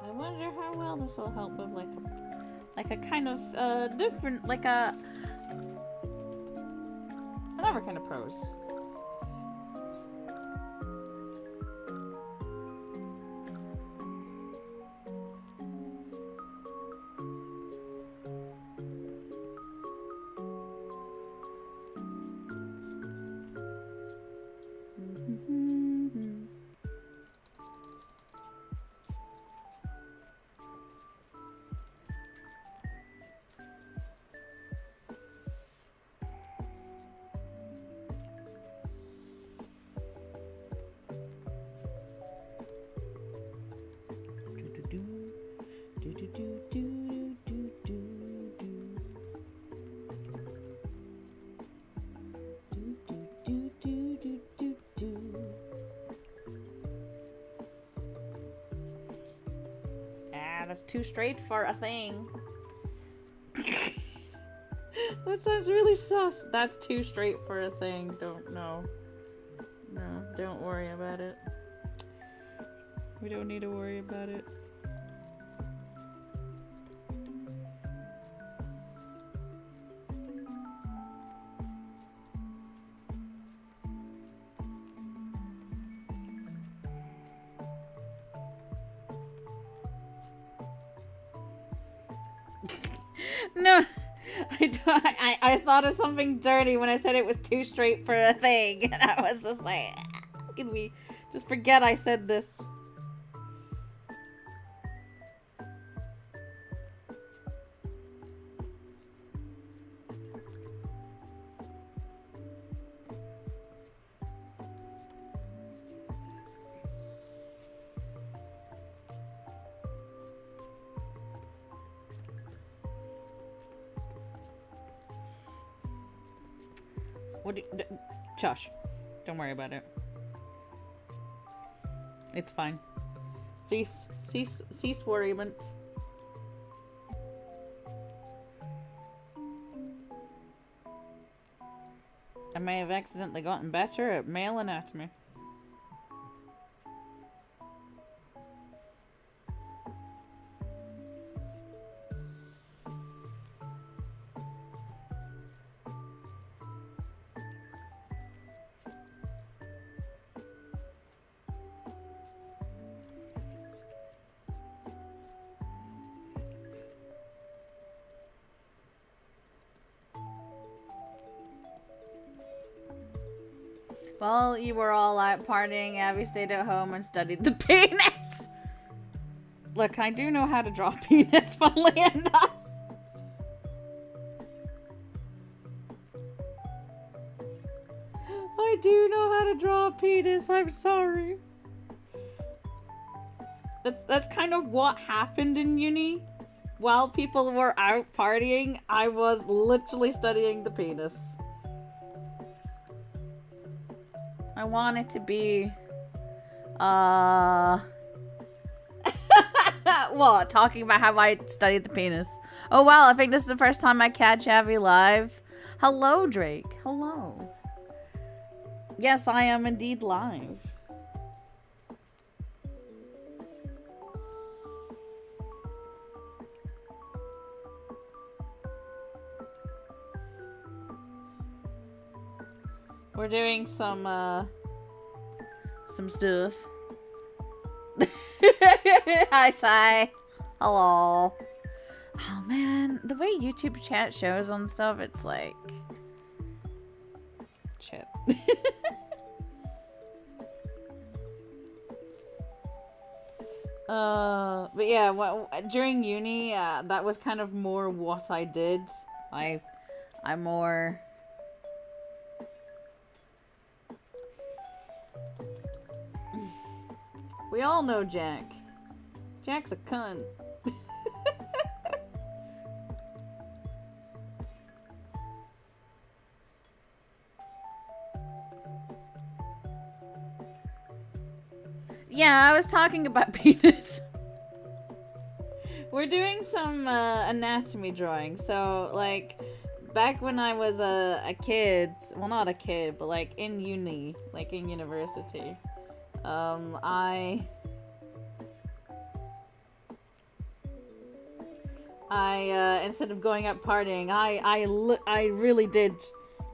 Speaker 2: I wonder how well this will help with like a kind of different, like another kind of pose. That's too straight for a thing. That sounds really sus. That's too straight for a thing. No, don't worry about it. We don't need to worry about it. No, I thought of something dirty when I said it was too straight for a thing. And I was just like, can we just forget I said this? Josh, don't worry about it. It's fine. Cease worryment. I may have accidentally gotten better at male anatomy. While you were all out partying, Abby stayed at home and studied the penis. Look, I do know how to draw penis, funnily enough. I do know how to draw a penis, I'm sorry. That's kind of what happened in uni. While people were out partying, I was literally studying the penis. I want it to be, what? Talking about how I studied the penis. Oh wow, I think this is the first time I catch Abby live. Hello, Drake. Hello. Yes, I am indeed live. We're doing some stuff. Hi, Sai. Hello. Oh man, the way YouTube chat shows on stuff, it's like shit. But yeah, during uni, that was kind of more what I did. I'm more. We all know Jack. Jack's a cunt. Yeah, I was talking about penis. We're doing some anatomy drawing. So, like, back when I was a kid, well, not a kid, but like in uni, like in university, I instead of going out partying, I really did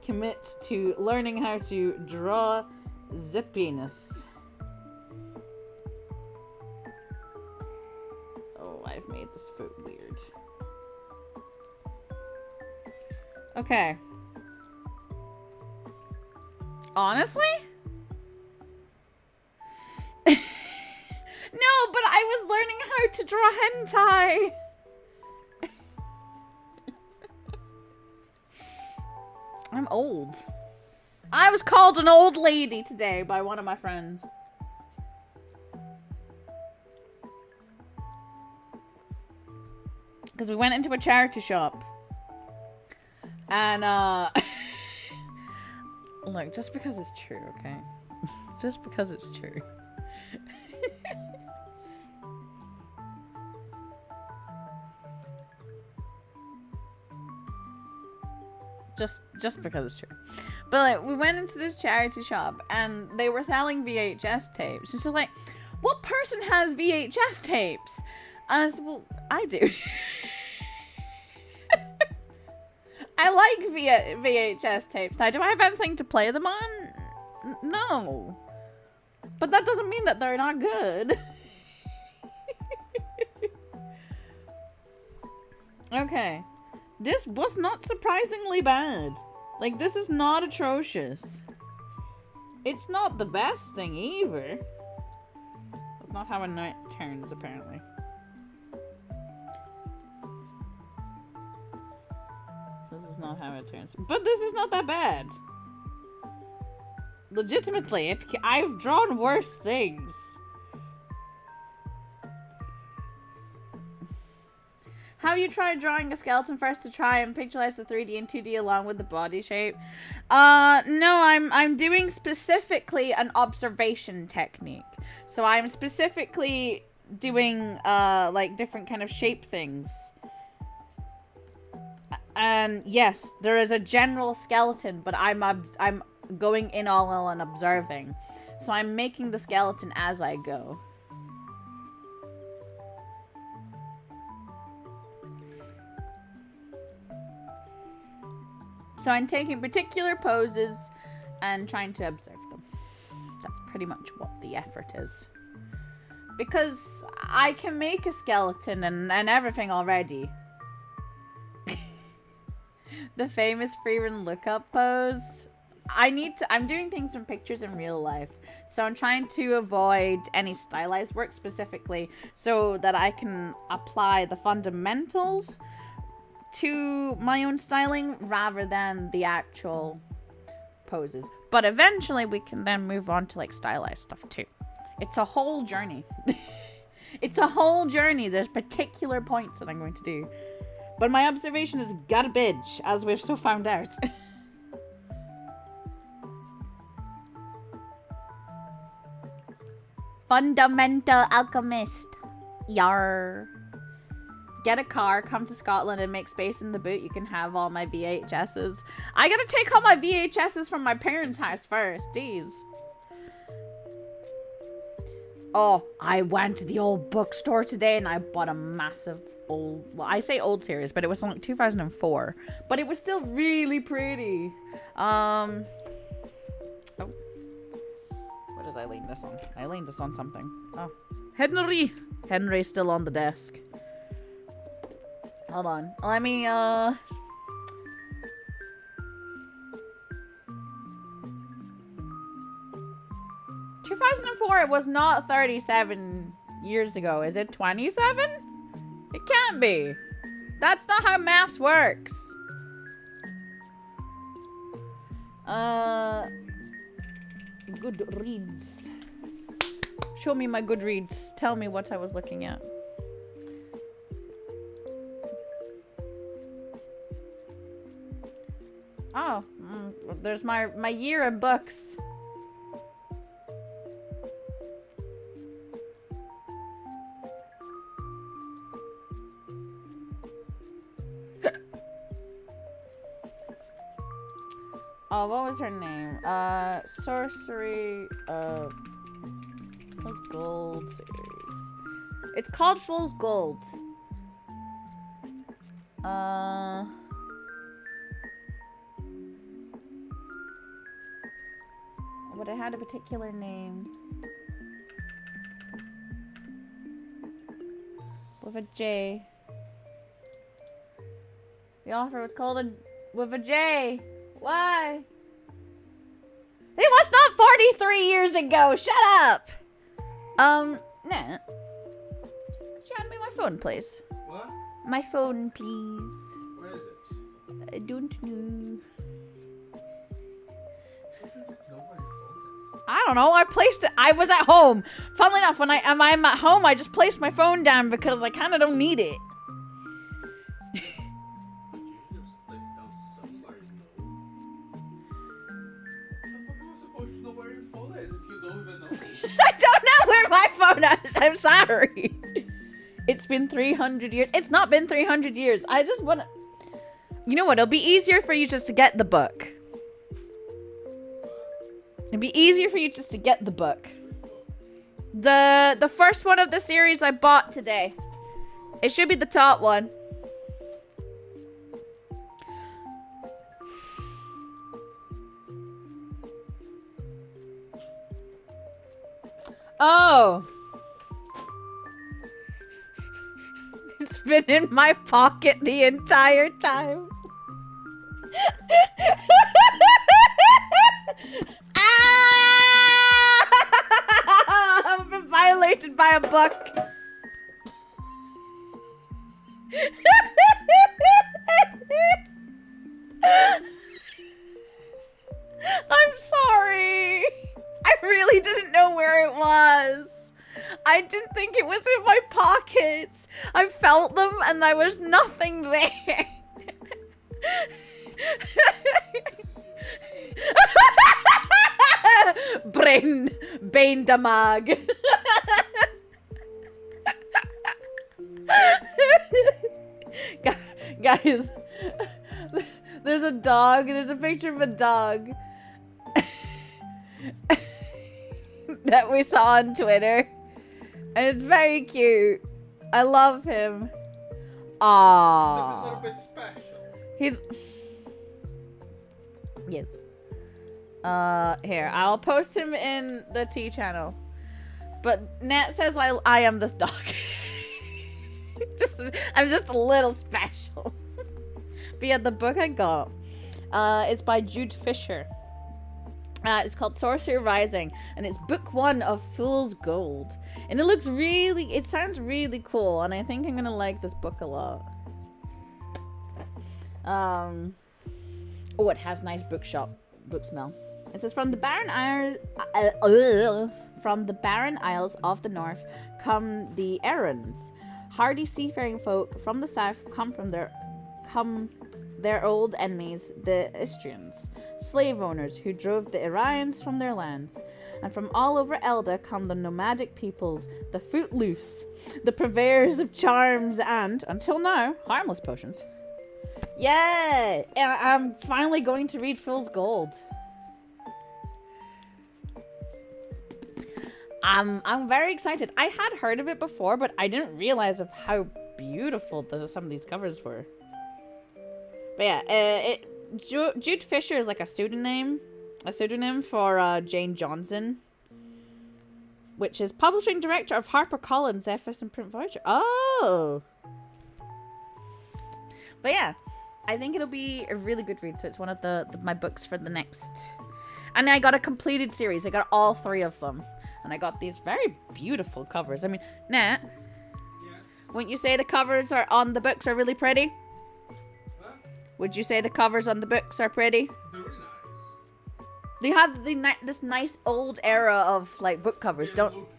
Speaker 2: commit to learning how to draw the penis. Oh, I've made this foot weird. Okay. Honestly? No, but I was learning how to draw hentai. I'm old. I was called an old lady today by one of my friends. Because we went into a charity shop. And, look, just because it's true, okay? Just because it's true. Just because it's true. But like, we went into this charity shop and they were selling VHS tapes. It's just like, what person has VHS tapes? And I said, well, I do. I like VHS tapes. Now, do I have anything to play them on? No. But that doesn't mean that they're not good. Okay. This was not surprisingly bad. Like, this is not atrocious. It's not the best thing either. That's not how a knight turns, apparently. This is not how it turns. But this is not that bad. Legitimately, I've drawn worse things. Have you tried drawing a skeleton first to try and picturize the 3D and 2D along with the body shape? No, I'm doing specifically an observation technique. So I'm specifically doing like different kind of shape things. And yes, there is a general skeleton, but I'm going in all and observing. So I'm making the skeleton as I go. So I'm taking particular poses and trying to observe them. That's pretty much what the effort is. Because I can make a skeleton and everything already. The famous freerun lookup pose. I'm doing things from pictures in real life. So I'm trying to avoid any stylized work specifically so that I can apply the fundamentals to my own styling rather than the actual poses. But eventually we can then move on to like stylized stuff too. It's a whole journey. It's a whole journey. There's particular points that I'm going to do. But my observation is garbage, as we've so found out. Fundamental alchemist. Yar. Get a car, come to Scotland and make space in the boot. You can have all my VHSs. I gotta take all my VHSs from my parents' house first. Jeez. Oh, I went to the old bookstore today and I bought a massive old... Well, I say old series, but it was from 2004. But it was still really pretty. did I lean this on? I leaned this on something. Oh. Henry! Henry's still on the desk. Hold on. Let me, 2004, it was not 37 years ago. Is it 27? It can't be. That's not how maths works. Goodreads. Show me my Goodreads. Tell me what I was looking at. Oh, there's my year in books. Oh, what was her name? Sorcery, Fool's Gold series. It's called Fool's Gold. But it had a particular name. With a J. The author was called with a J. Why? It was not 43 years ago. Shut up. Nat. Could you hand me my phone, please?
Speaker 4: What?
Speaker 2: My phone, please.
Speaker 4: Where is it?
Speaker 2: I don't know. I don't know. I placed it. I was at home. Funnily enough, when I'm at home, I just placed my phone down because I kind of don't need it. I don't know where my phone is. I'm sorry. It's been 300 years. It's not been 300 years. I just want to... You know what? It'll be easier for you just to get the book. It'd be easier for you just to get the book. The first one of the series I bought today. It should be the top one. Oh. It's been in my pocket the entire time. I've been violated by a book. I'm sorry. I really didn't know where it was. I didn't think it was in my pockets. I felt them and there was nothing there. Brain damage. Guys, there's a dog. There's a picture of a dog that we saw on Twitter, and it's very cute. I love him. Aww.
Speaker 4: He's a little bit special.
Speaker 2: He's... Yes. Here, I'll post him in the T channel. But Nat says I am this dog. I'm just a little special. But yeah, the book I got, it's by Jude Fisher. It's called Sorcery Rising, and it's book 1 of Fool's Gold. And it sounds really cool, and I think I'm gonna like this book a lot. Oh, it has nice book smell. It says, from the barren isles of the north come the Errands. Hardy seafaring folk from the south come their old enemies, the Istrians, slave owners who drove the Irians from their lands. And from all over Elda come the nomadic peoples, the footloose, the purveyors of charms and, until now, harmless potions. Yay! And I'm finally going to read Fool's Gold. I'm very excited. I had heard of it before, but I didn't realize of how beautiful some of these covers were. But yeah, Jude Fisher is like a pseudonym for Jane Johnson. which is publishing director of HarperCollins, FS and Print Voyager. Oh! But yeah, I think it'll be a really good read. So it's one of my books for the next... And I got a completed series. I got all 3 of them. And I got these very beautiful covers. I mean, Nat,
Speaker 4: Yes.
Speaker 2: wouldn't you say the covers on the books are really pretty?
Speaker 4: Huh?
Speaker 2: Would you say the covers on the books are pretty?
Speaker 4: They're really nice.
Speaker 2: They have this nice old era of like book covers,
Speaker 4: They
Speaker 2: don't?
Speaker 4: look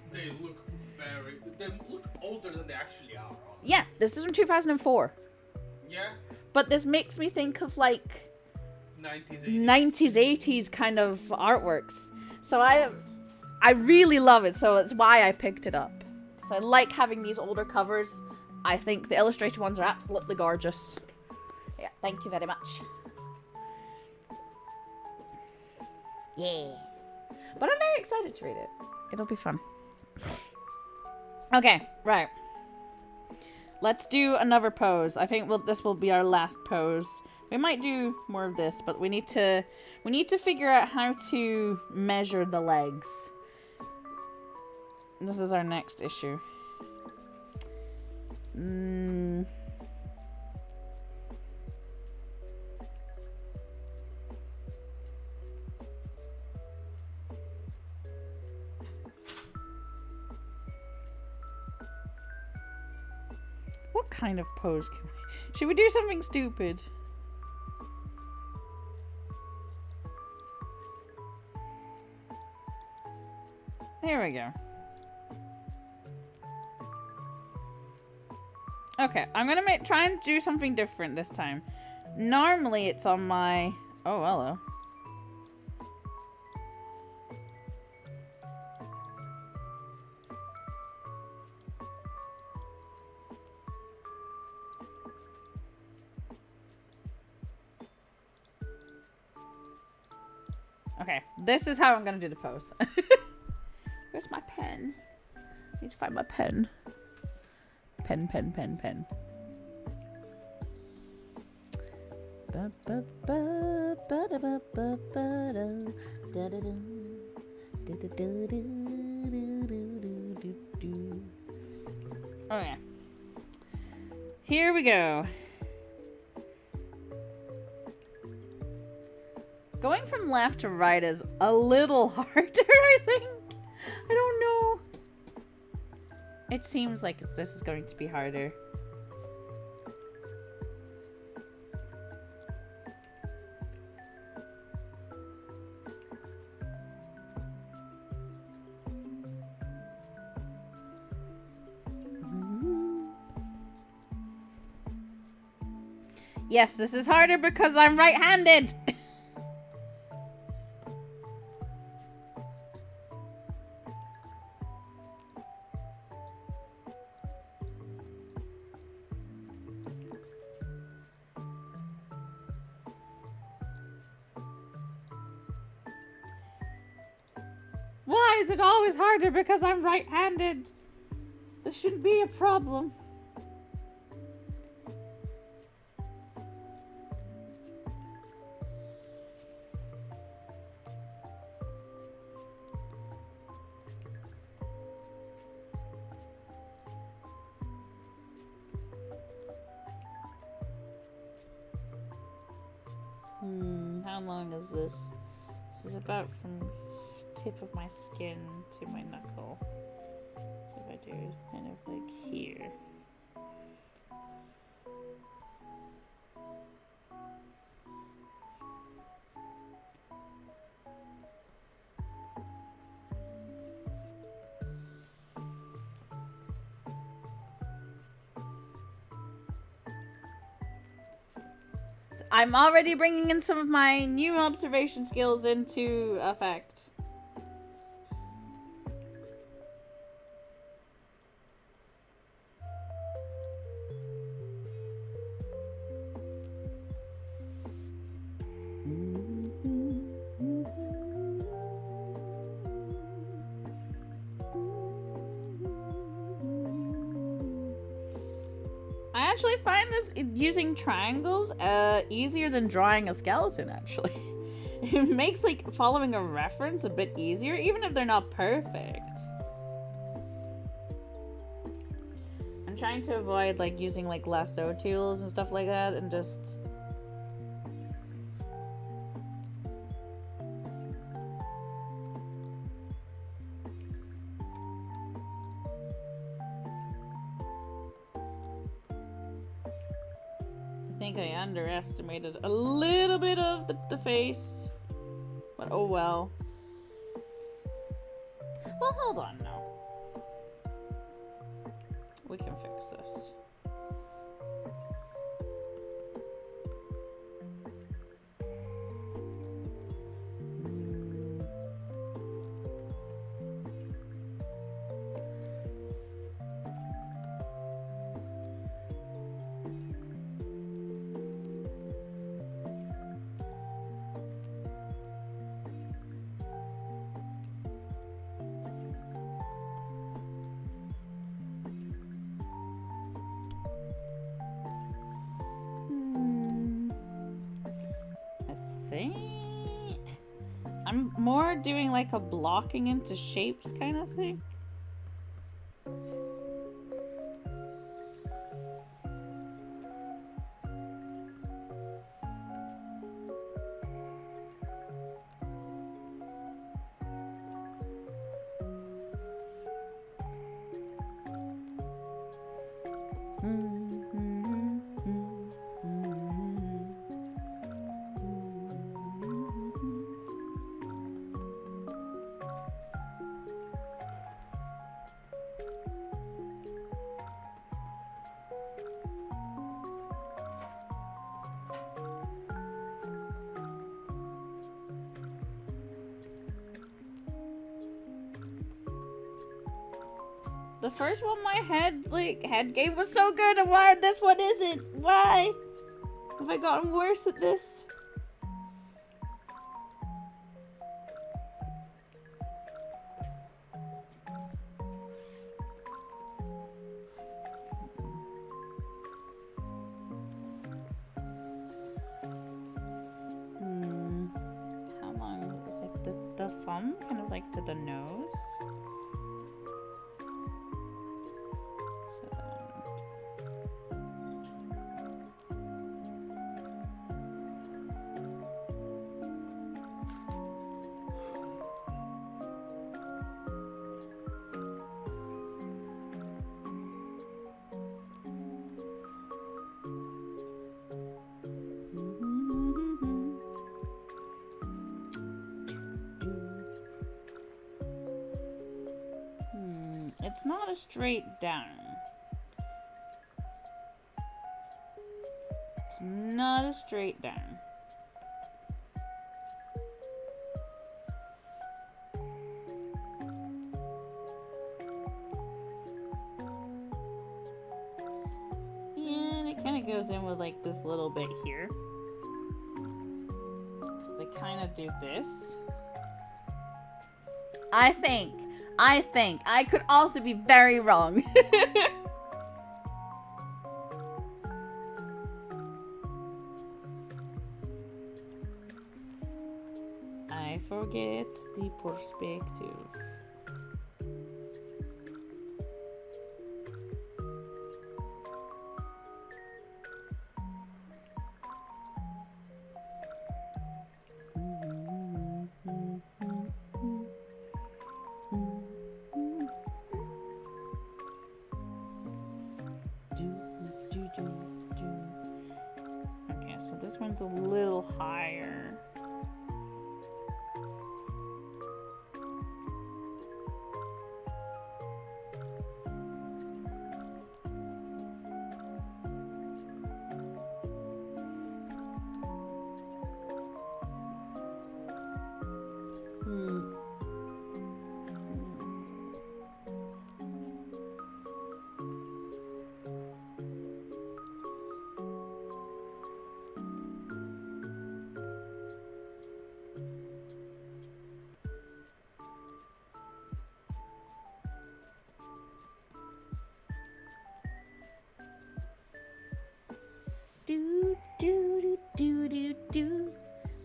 Speaker 4: they look older than they actually are. Honestly.
Speaker 2: Yeah, this is from 2004.
Speaker 4: Yeah.
Speaker 2: But this makes me think of like
Speaker 4: 90s,
Speaker 2: 90s, 80s kind of artworks. So I really love it. So it's why I picked it up. Because I like having these older covers. I think the illustrated ones are absolutely gorgeous. Yeah, thank you very much. Yeah. But I'm very excited to read it. It'll be fun. Okay, right. Let's do another pose. I think this will be our last pose. We might do more of this, but we need to figure out how to measure the legs. This is our next issue. What kind of pose can we... Should we do something stupid? There we go. Okay, I'm gonna try and do something different this time. Normally it's on my... Oh, hello. Okay, this is how I'm gonna do the pose. Where's my pen? I need to find my pen. Pen. Okay. Here we go. Going from left to right is a little harder, I think. I don't know. It seems like this is going to be harder. Yes, this is harder because I'm right-handed. Why is it always harder because I'm right-handed? This shouldn't be a problem. How long is this? This is about from tip of my skin to my knuckle. So if I do it kind of like here. I'm already bringing in some of my new observation skills into effect. I actually find this using triangles easier than drawing a skeleton, actually. It makes like following a reference a bit easier, even if they're not perfect. trying to avoid like using like lasso tools and stuff like that, and just I think I underestimated a little bit of the face, but oh well. Well, hold on now. We can fix this. I'm more doing like a blocking into shapes kind of thing. The first one my head game was so good, and why this one isn't? Why? Have I gotten worse at this? How long is like the thumb kind of like to the nose? It's not a straight down. It's not a straight down. And it kind of goes in with like this little bit here. So they kind of do this. I think I could also be very wrong. I forget the perspective. Okay, so this one's a little higher.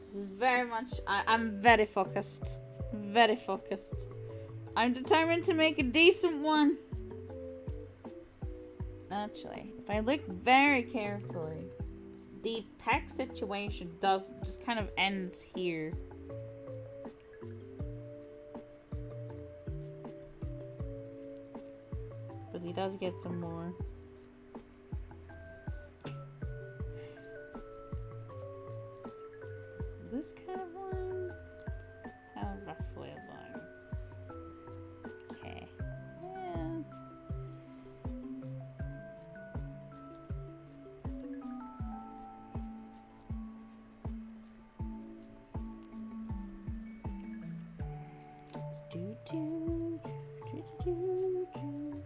Speaker 2: This is very much. I'm very focused. Very focused. I'm determined to make a decent one. Actually, if I look very carefully, the pec situation does just kind of ends here. But he does get some more. This kind of line? How roughly a line? Okay. Yeah. Do do do do do do.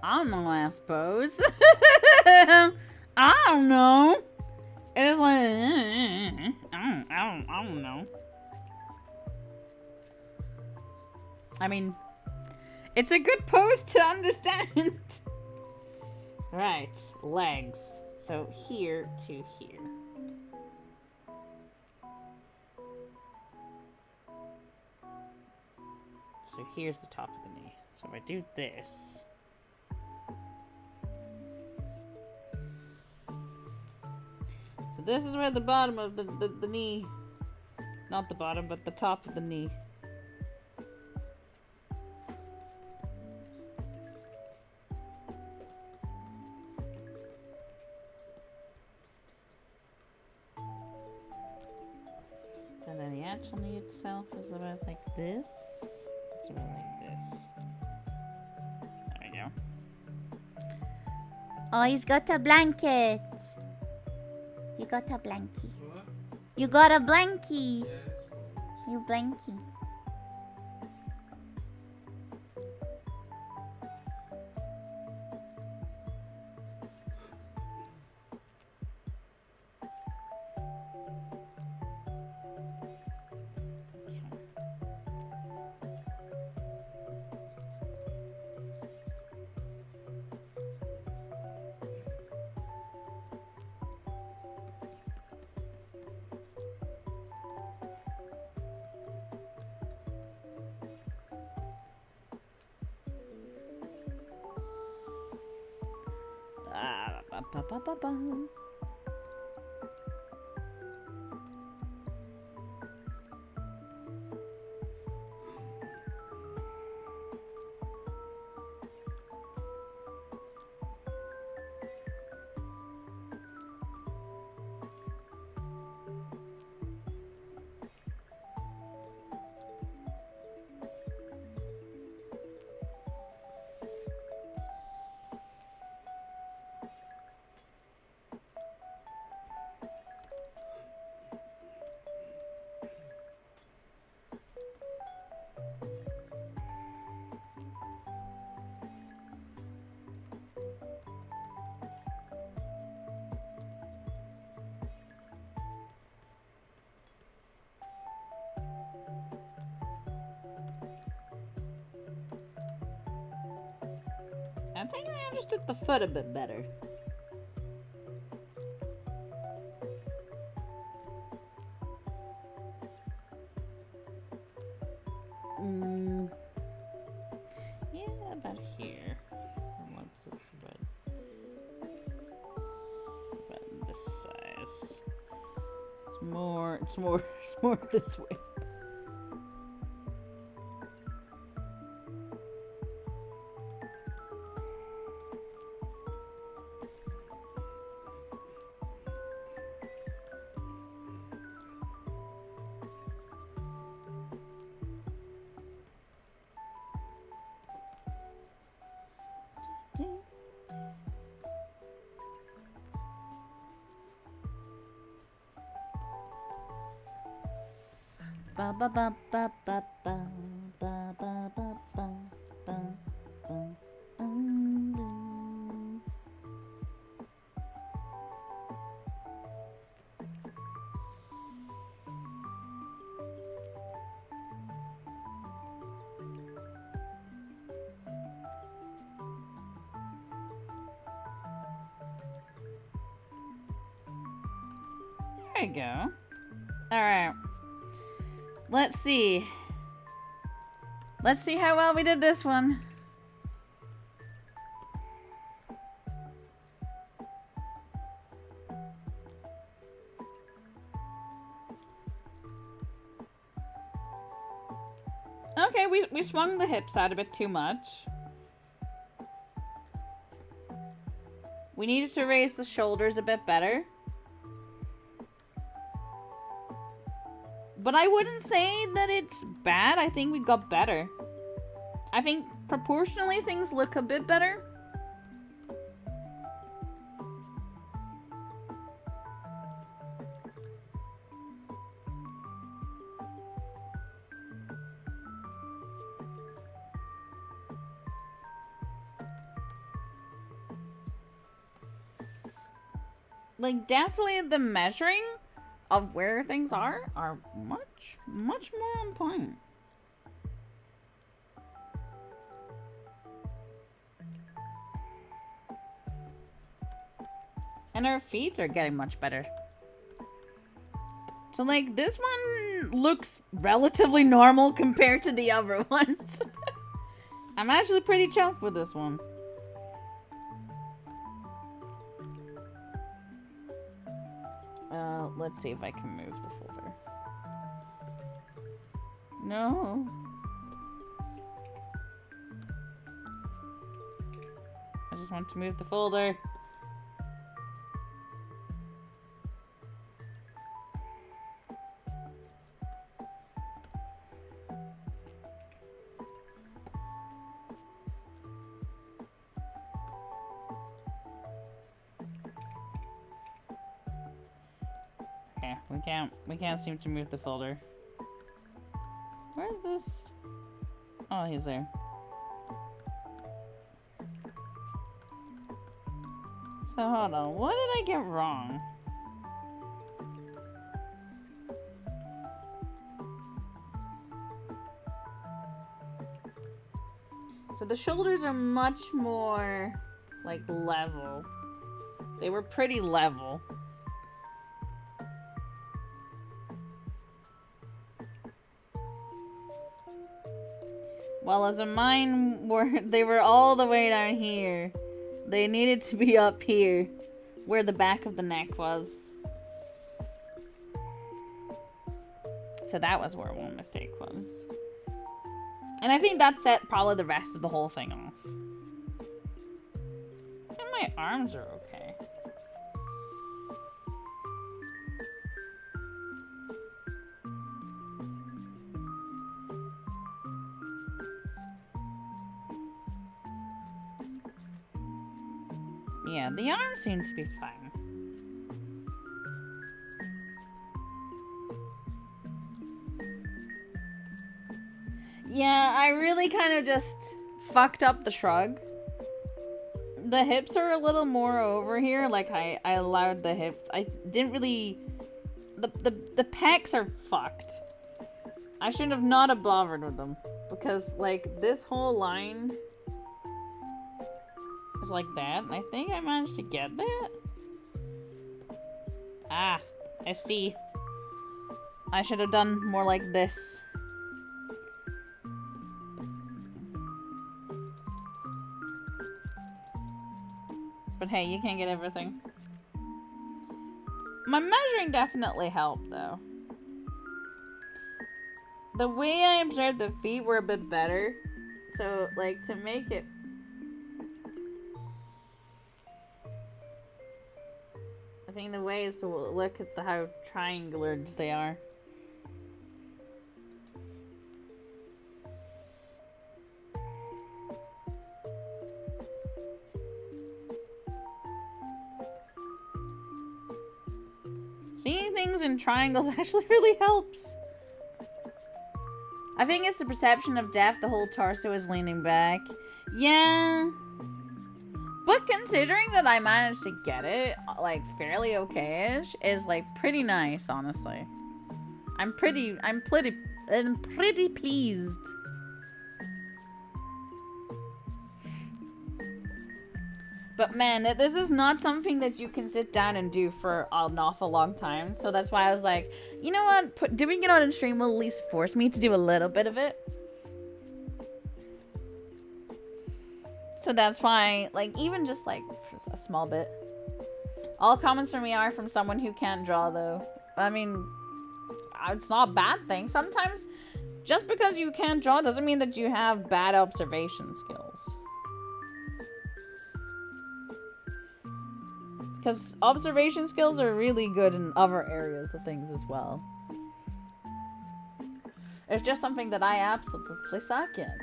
Speaker 2: I don't know, I suppose. I don't know. It's like, I don't know. I mean, it's a good pose to understand. Right, legs. So here to here. So here's the top of the knee. So if I do this. So this is where the bottom of the knee, not the bottom, but the top of the knee. And then the actual knee itself is about like this. It's about like this. There we go.
Speaker 5: Oh, he's got a blanket. You got a blankie.
Speaker 4: What?
Speaker 5: You got a blankie.
Speaker 4: Yeah, it's cool.
Speaker 5: You blankie.
Speaker 2: Ba-ba-ba-ba. I think I understood the foot a bit better. Yeah, about here. So what's this about this size? It's more this way. Ba ba ba ba ba ba ba ba ba ba ba ba. you go. Alright. Let's see. Let's see how well we did this one. Okay, we swung the hips out a bit too much. We needed to raise the shoulders a bit better. But I wouldn't say that it's bad. I think we got better. I think proportionally things look a bit better. Like, definitely the measuring of where things are much, much more on point. And our feet are getting much better. So, like, this one looks relatively normal compared to the other ones. I'm actually pretty chuffed with this one. Let's see if I can move the folder. No. I just want to move the folder. We can't seem to move the folder. Where is this? Oh, he's there. So hold on, what did I get wrong? So the shoulders are much more like level. They were pretty level. Well, as in mine they were all the way down here. They needed to be up here, where the back of the neck was. So that was where one mistake was. And I think that set probably the rest of the whole thing off. And my arms are okay. Yeah, the arms seem to be fine. Yeah, I really kind of just fucked up the shrug. The hips are a little more over here. Like, I allowed the hips. I didn't really... The pecs are fucked. I should have not have bothered with them. Because, like, this whole line... is like that, and I think I managed to get that. Ah, I see. I should have done more like this. But hey, you can't get everything. My measuring definitely helped, though. The way I observed the feet were a bit better. So, like, to make it... I think the way is to look at how triangular they are. Seeing things in triangles actually really helps. I think it's the perception of depth. The whole torso is leaning back. Yeah. But considering that I managed to get it, like, fairly okay-ish, is, like, pretty nice, honestly. I'm pretty pleased. But man, this is not something that you can sit down and do for an awful long time. So that's why I was like, you know what? Doing it on stream will at least force me to do a little bit of it. So that's why, like, even just like a small bit. All comments from me are from someone who can't draw, though. I mean, it's not a bad thing. Sometimes, just because you can't draw doesn't mean that you have bad observation skills. Because observation skills are really good in other areas of things as well. It's just something that I absolutely suck at.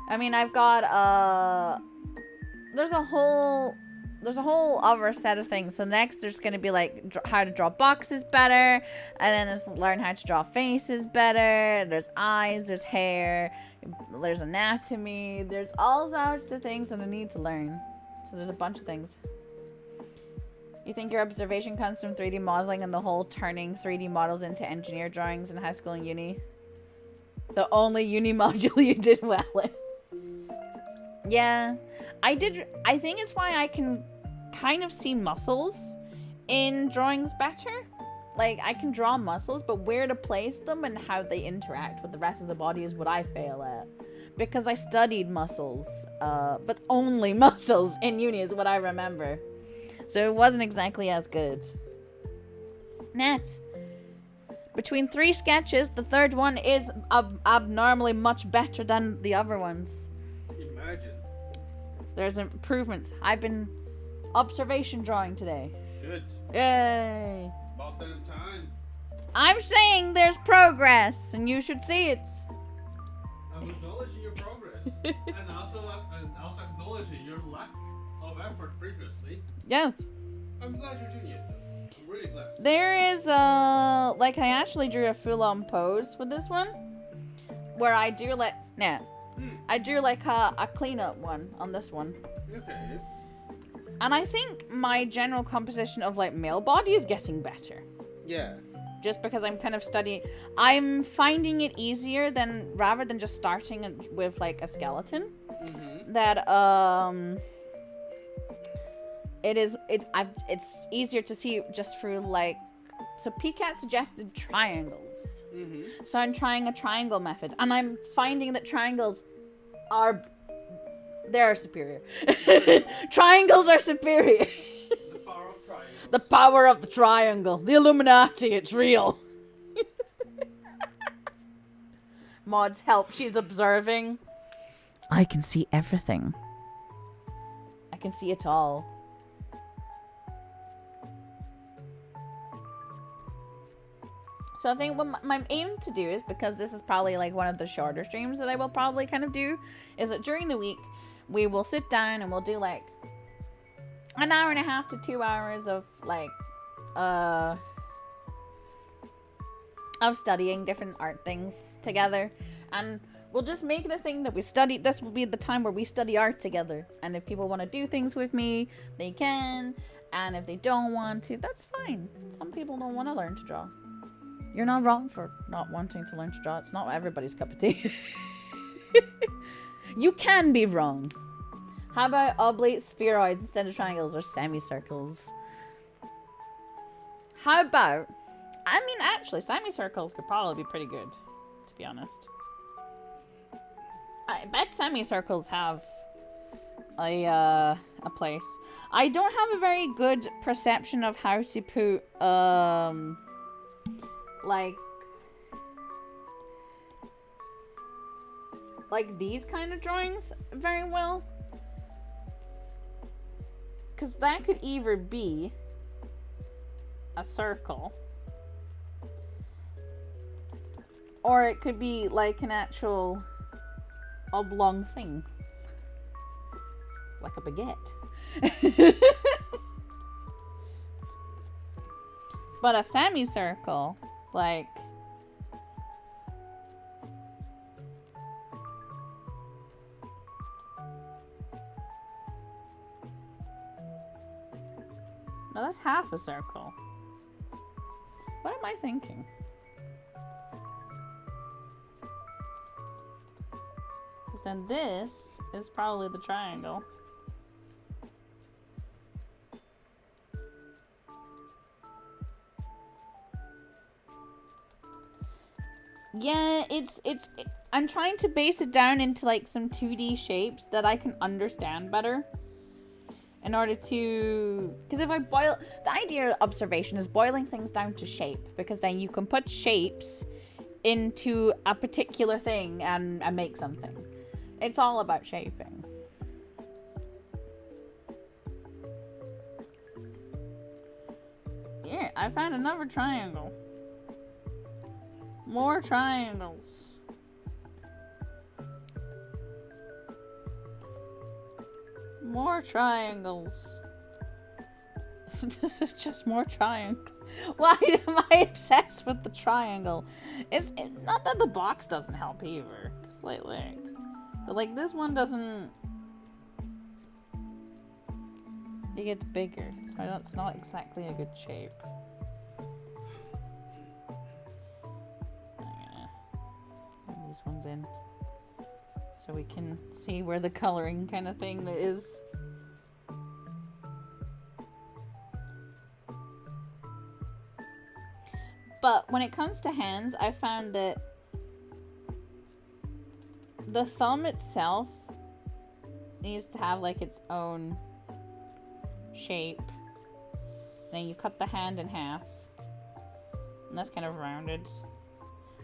Speaker 2: I mean, I've got, there's a whole other set of things. So next there's going to be like how to draw boxes better. And then there's learn how to draw faces better. There's eyes, there's hair, there's anatomy. There's all sorts of things that I need to learn. So there's a bunch of things. You think your observation comes from 3D modeling and the whole turning 3D models into engineer drawings in high school and uni? The only uni module you did well in. Yeah, I think it's why I can kind of see muscles in drawings better. Like, I can draw muscles, but where to place them and how they interact with the rest of the body is what I fail at. Because I studied muscles, but only muscles in uni is what I remember. So it wasn't exactly as good. Net. Between 3 sketches, the third one is abnormally much better than the other ones.
Speaker 4: Imagine.
Speaker 2: There's improvements. I've been observation drawing today.
Speaker 4: Good.
Speaker 2: Yay!
Speaker 4: About that time.
Speaker 2: I'm saying there's progress, and you should see it.
Speaker 4: I'm acknowledging your progress, and also acknowledging your lack of effort previously.
Speaker 2: Yes.
Speaker 4: I'm glad you're doing it, though. I'm really glad.
Speaker 2: There is like I actually drew a full-on pose with this one, where I do like I drew like a cleanup one on this one.
Speaker 4: Okay.
Speaker 2: And I think my general composition of like male body is getting better.
Speaker 4: Yeah.
Speaker 2: Just because I'm kind of studying, I'm finding it easier rather than just starting with like a skeleton. Mm-hmm. That it's easier to see just through like, so PCAT suggested triangles. Mm-hmm. So I'm trying a triangle method, and I'm finding that triangles they're superior. Triangles are superior.
Speaker 4: The power of triangles.
Speaker 2: The power of the triangle. The Illuminati, it's real. Maud's help, she's observing. I can see everything. I can see it all. So I think what my aim to do is, because this is probably like one of the shorter streams that I will probably kind of do, is that during the week we will sit down and we'll do like an hour and a half to 2 hours of like of studying different art things together, and we'll just make it a thing that we study. This will be the time where we study art together, and if people want to do things with me, they can, and if they don't want to, that's fine. Some people don't want to learn to draw. You're not wrong for not wanting to learn to draw. It's not everybody's cup of tea. You can be wrong. How about oblate spheroids instead of triangles or semicircles? How about... I mean, actually, semicircles could probably be pretty good, to be honest. I bet semicircles have a place. I don't have a very good perception of how to put, like these kind of drawings very well, because that could either be a circle or it could be like an actual oblong thing, like a baguette. But a semicircle, like, no, that's half a circle. What am I thinking? Then this is probably the triangle. Yeah, I'm trying to base it down into like some 2D shapes that I can understand better. In order to, because if I boil, the idea of observation is boiling things down to shape, because then you can put shapes into a particular thing and make something. It's all about shaping. Yeah, I found another triangle. More triangles. More triangles. This is just more triangle. Why am I obsessed with the triangle? It's not that the box doesn't help either. Slightly. But like this one doesn't... It gets bigger. So it's not exactly a good shape. These ones in so we can see where the coloring kind of thing is. But when it comes to hands, I found that the thumb itself needs to have like its own shape. Then you cut the hand in half, and that's kind of rounded.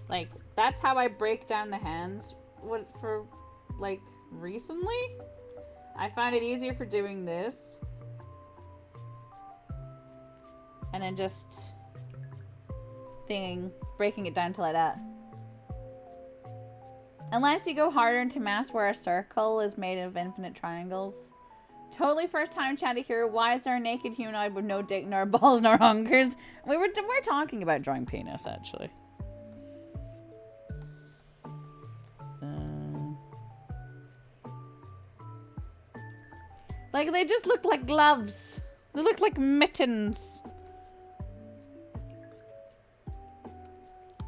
Speaker 2: Like, that's how I break down the hands for, like, recently. I found it easier for doing this. And then just breaking it down to like that. Unless you go harder into maths where a circle is made of infinite triangles. Totally first time chatting here. Why is there a naked humanoid with no dick, nor balls, nor hunkers? We're talking about drawing penis, actually. Like, they just look like gloves. They look like mittens.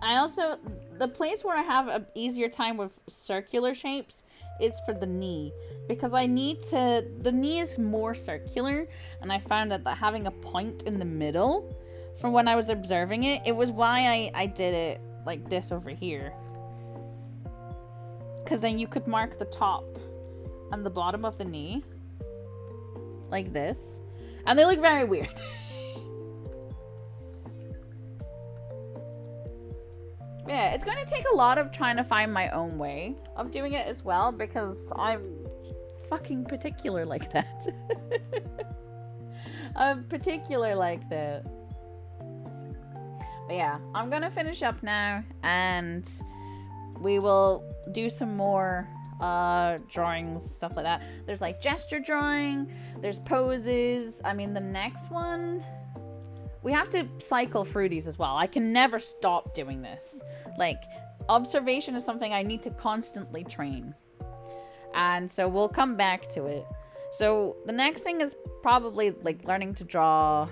Speaker 2: I also, the place where I have an easier time with circular shapes is for the knee. Because the knee is more circular. And I found that having a point in the middle, from when I was observing it, it was why I did it like this over here. Because then you could mark the top and the bottom of the knee. Like this. And they look very weird. Yeah, it's going to take a lot of trying to find my own way of doing it as well, because I'm fucking particular like that. I'm particular like that. But yeah, I'm going to finish up now, and we will do some more drawings, stuff like that. There's like gesture drawing, there's poses. I mean, the next one, we have to cycle through these as well. I can never stop doing this. Like, observation is something I need to constantly train, and so we'll come back to it. So the next thing is probably like learning to draw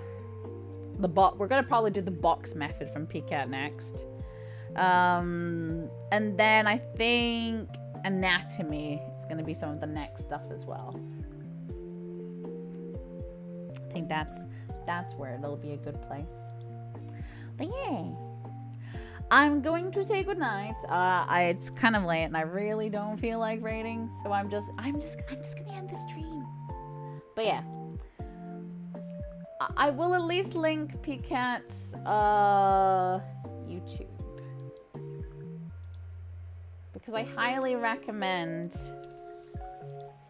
Speaker 2: the we're gonna probably do the box method from PCAT next, and then I think anatomy is going to be some of the next stuff as well. I think that's where it'll be a good place. But yeah, I'm going to say goodnight. It's kind of late and I really don't feel like rating, so I'm just gonna end the stream. But yeah, I will at least link PCAT's YouTube, because I highly recommend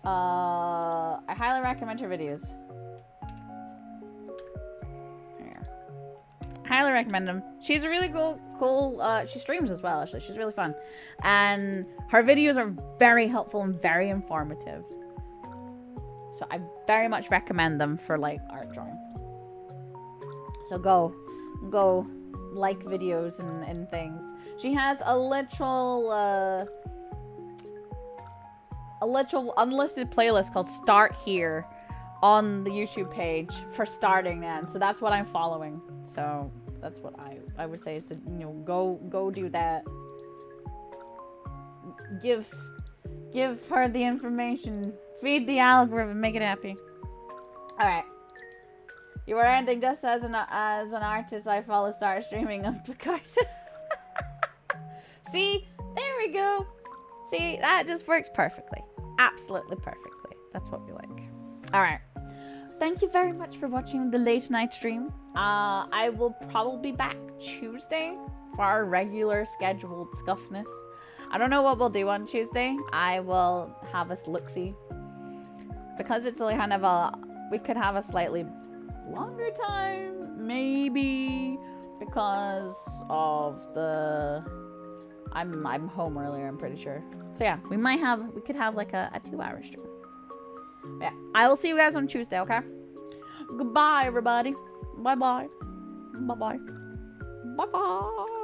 Speaker 2: her videos. Yeah. I highly recommend them. She's a really cool she streams as well, actually. She's really fun. And her videos are very helpful and very informative. So I very much recommend them for like art drawing. So go like videos and things. She has a literal unlisted playlist called Start Here on the YouTube page for starting then. So that's what I'm following. So that's what I would say is to, go do that. Give Give her the information. Feed the algorithm. Make it happy. Alright. You are ending just as an artist I follow start streaming on Picard. See? There we go. See? That just works perfectly. Absolutely perfectly. That's what we like. Alright. Thank you very much for watching the late night stream. I will probably be back Tuesday for our regular scheduled scuffness. I don't know what we'll do on Tuesday. I will have us look-see. Because it's like kind of we could have a slightly longer time, maybe, because of I'm home earlier, I'm pretty sure. So yeah, we could have like a 2-hour stream. But yeah, I will see you guys on Tuesday, okay? Goodbye, everybody. Bye-bye. Bye-bye. Bye-bye.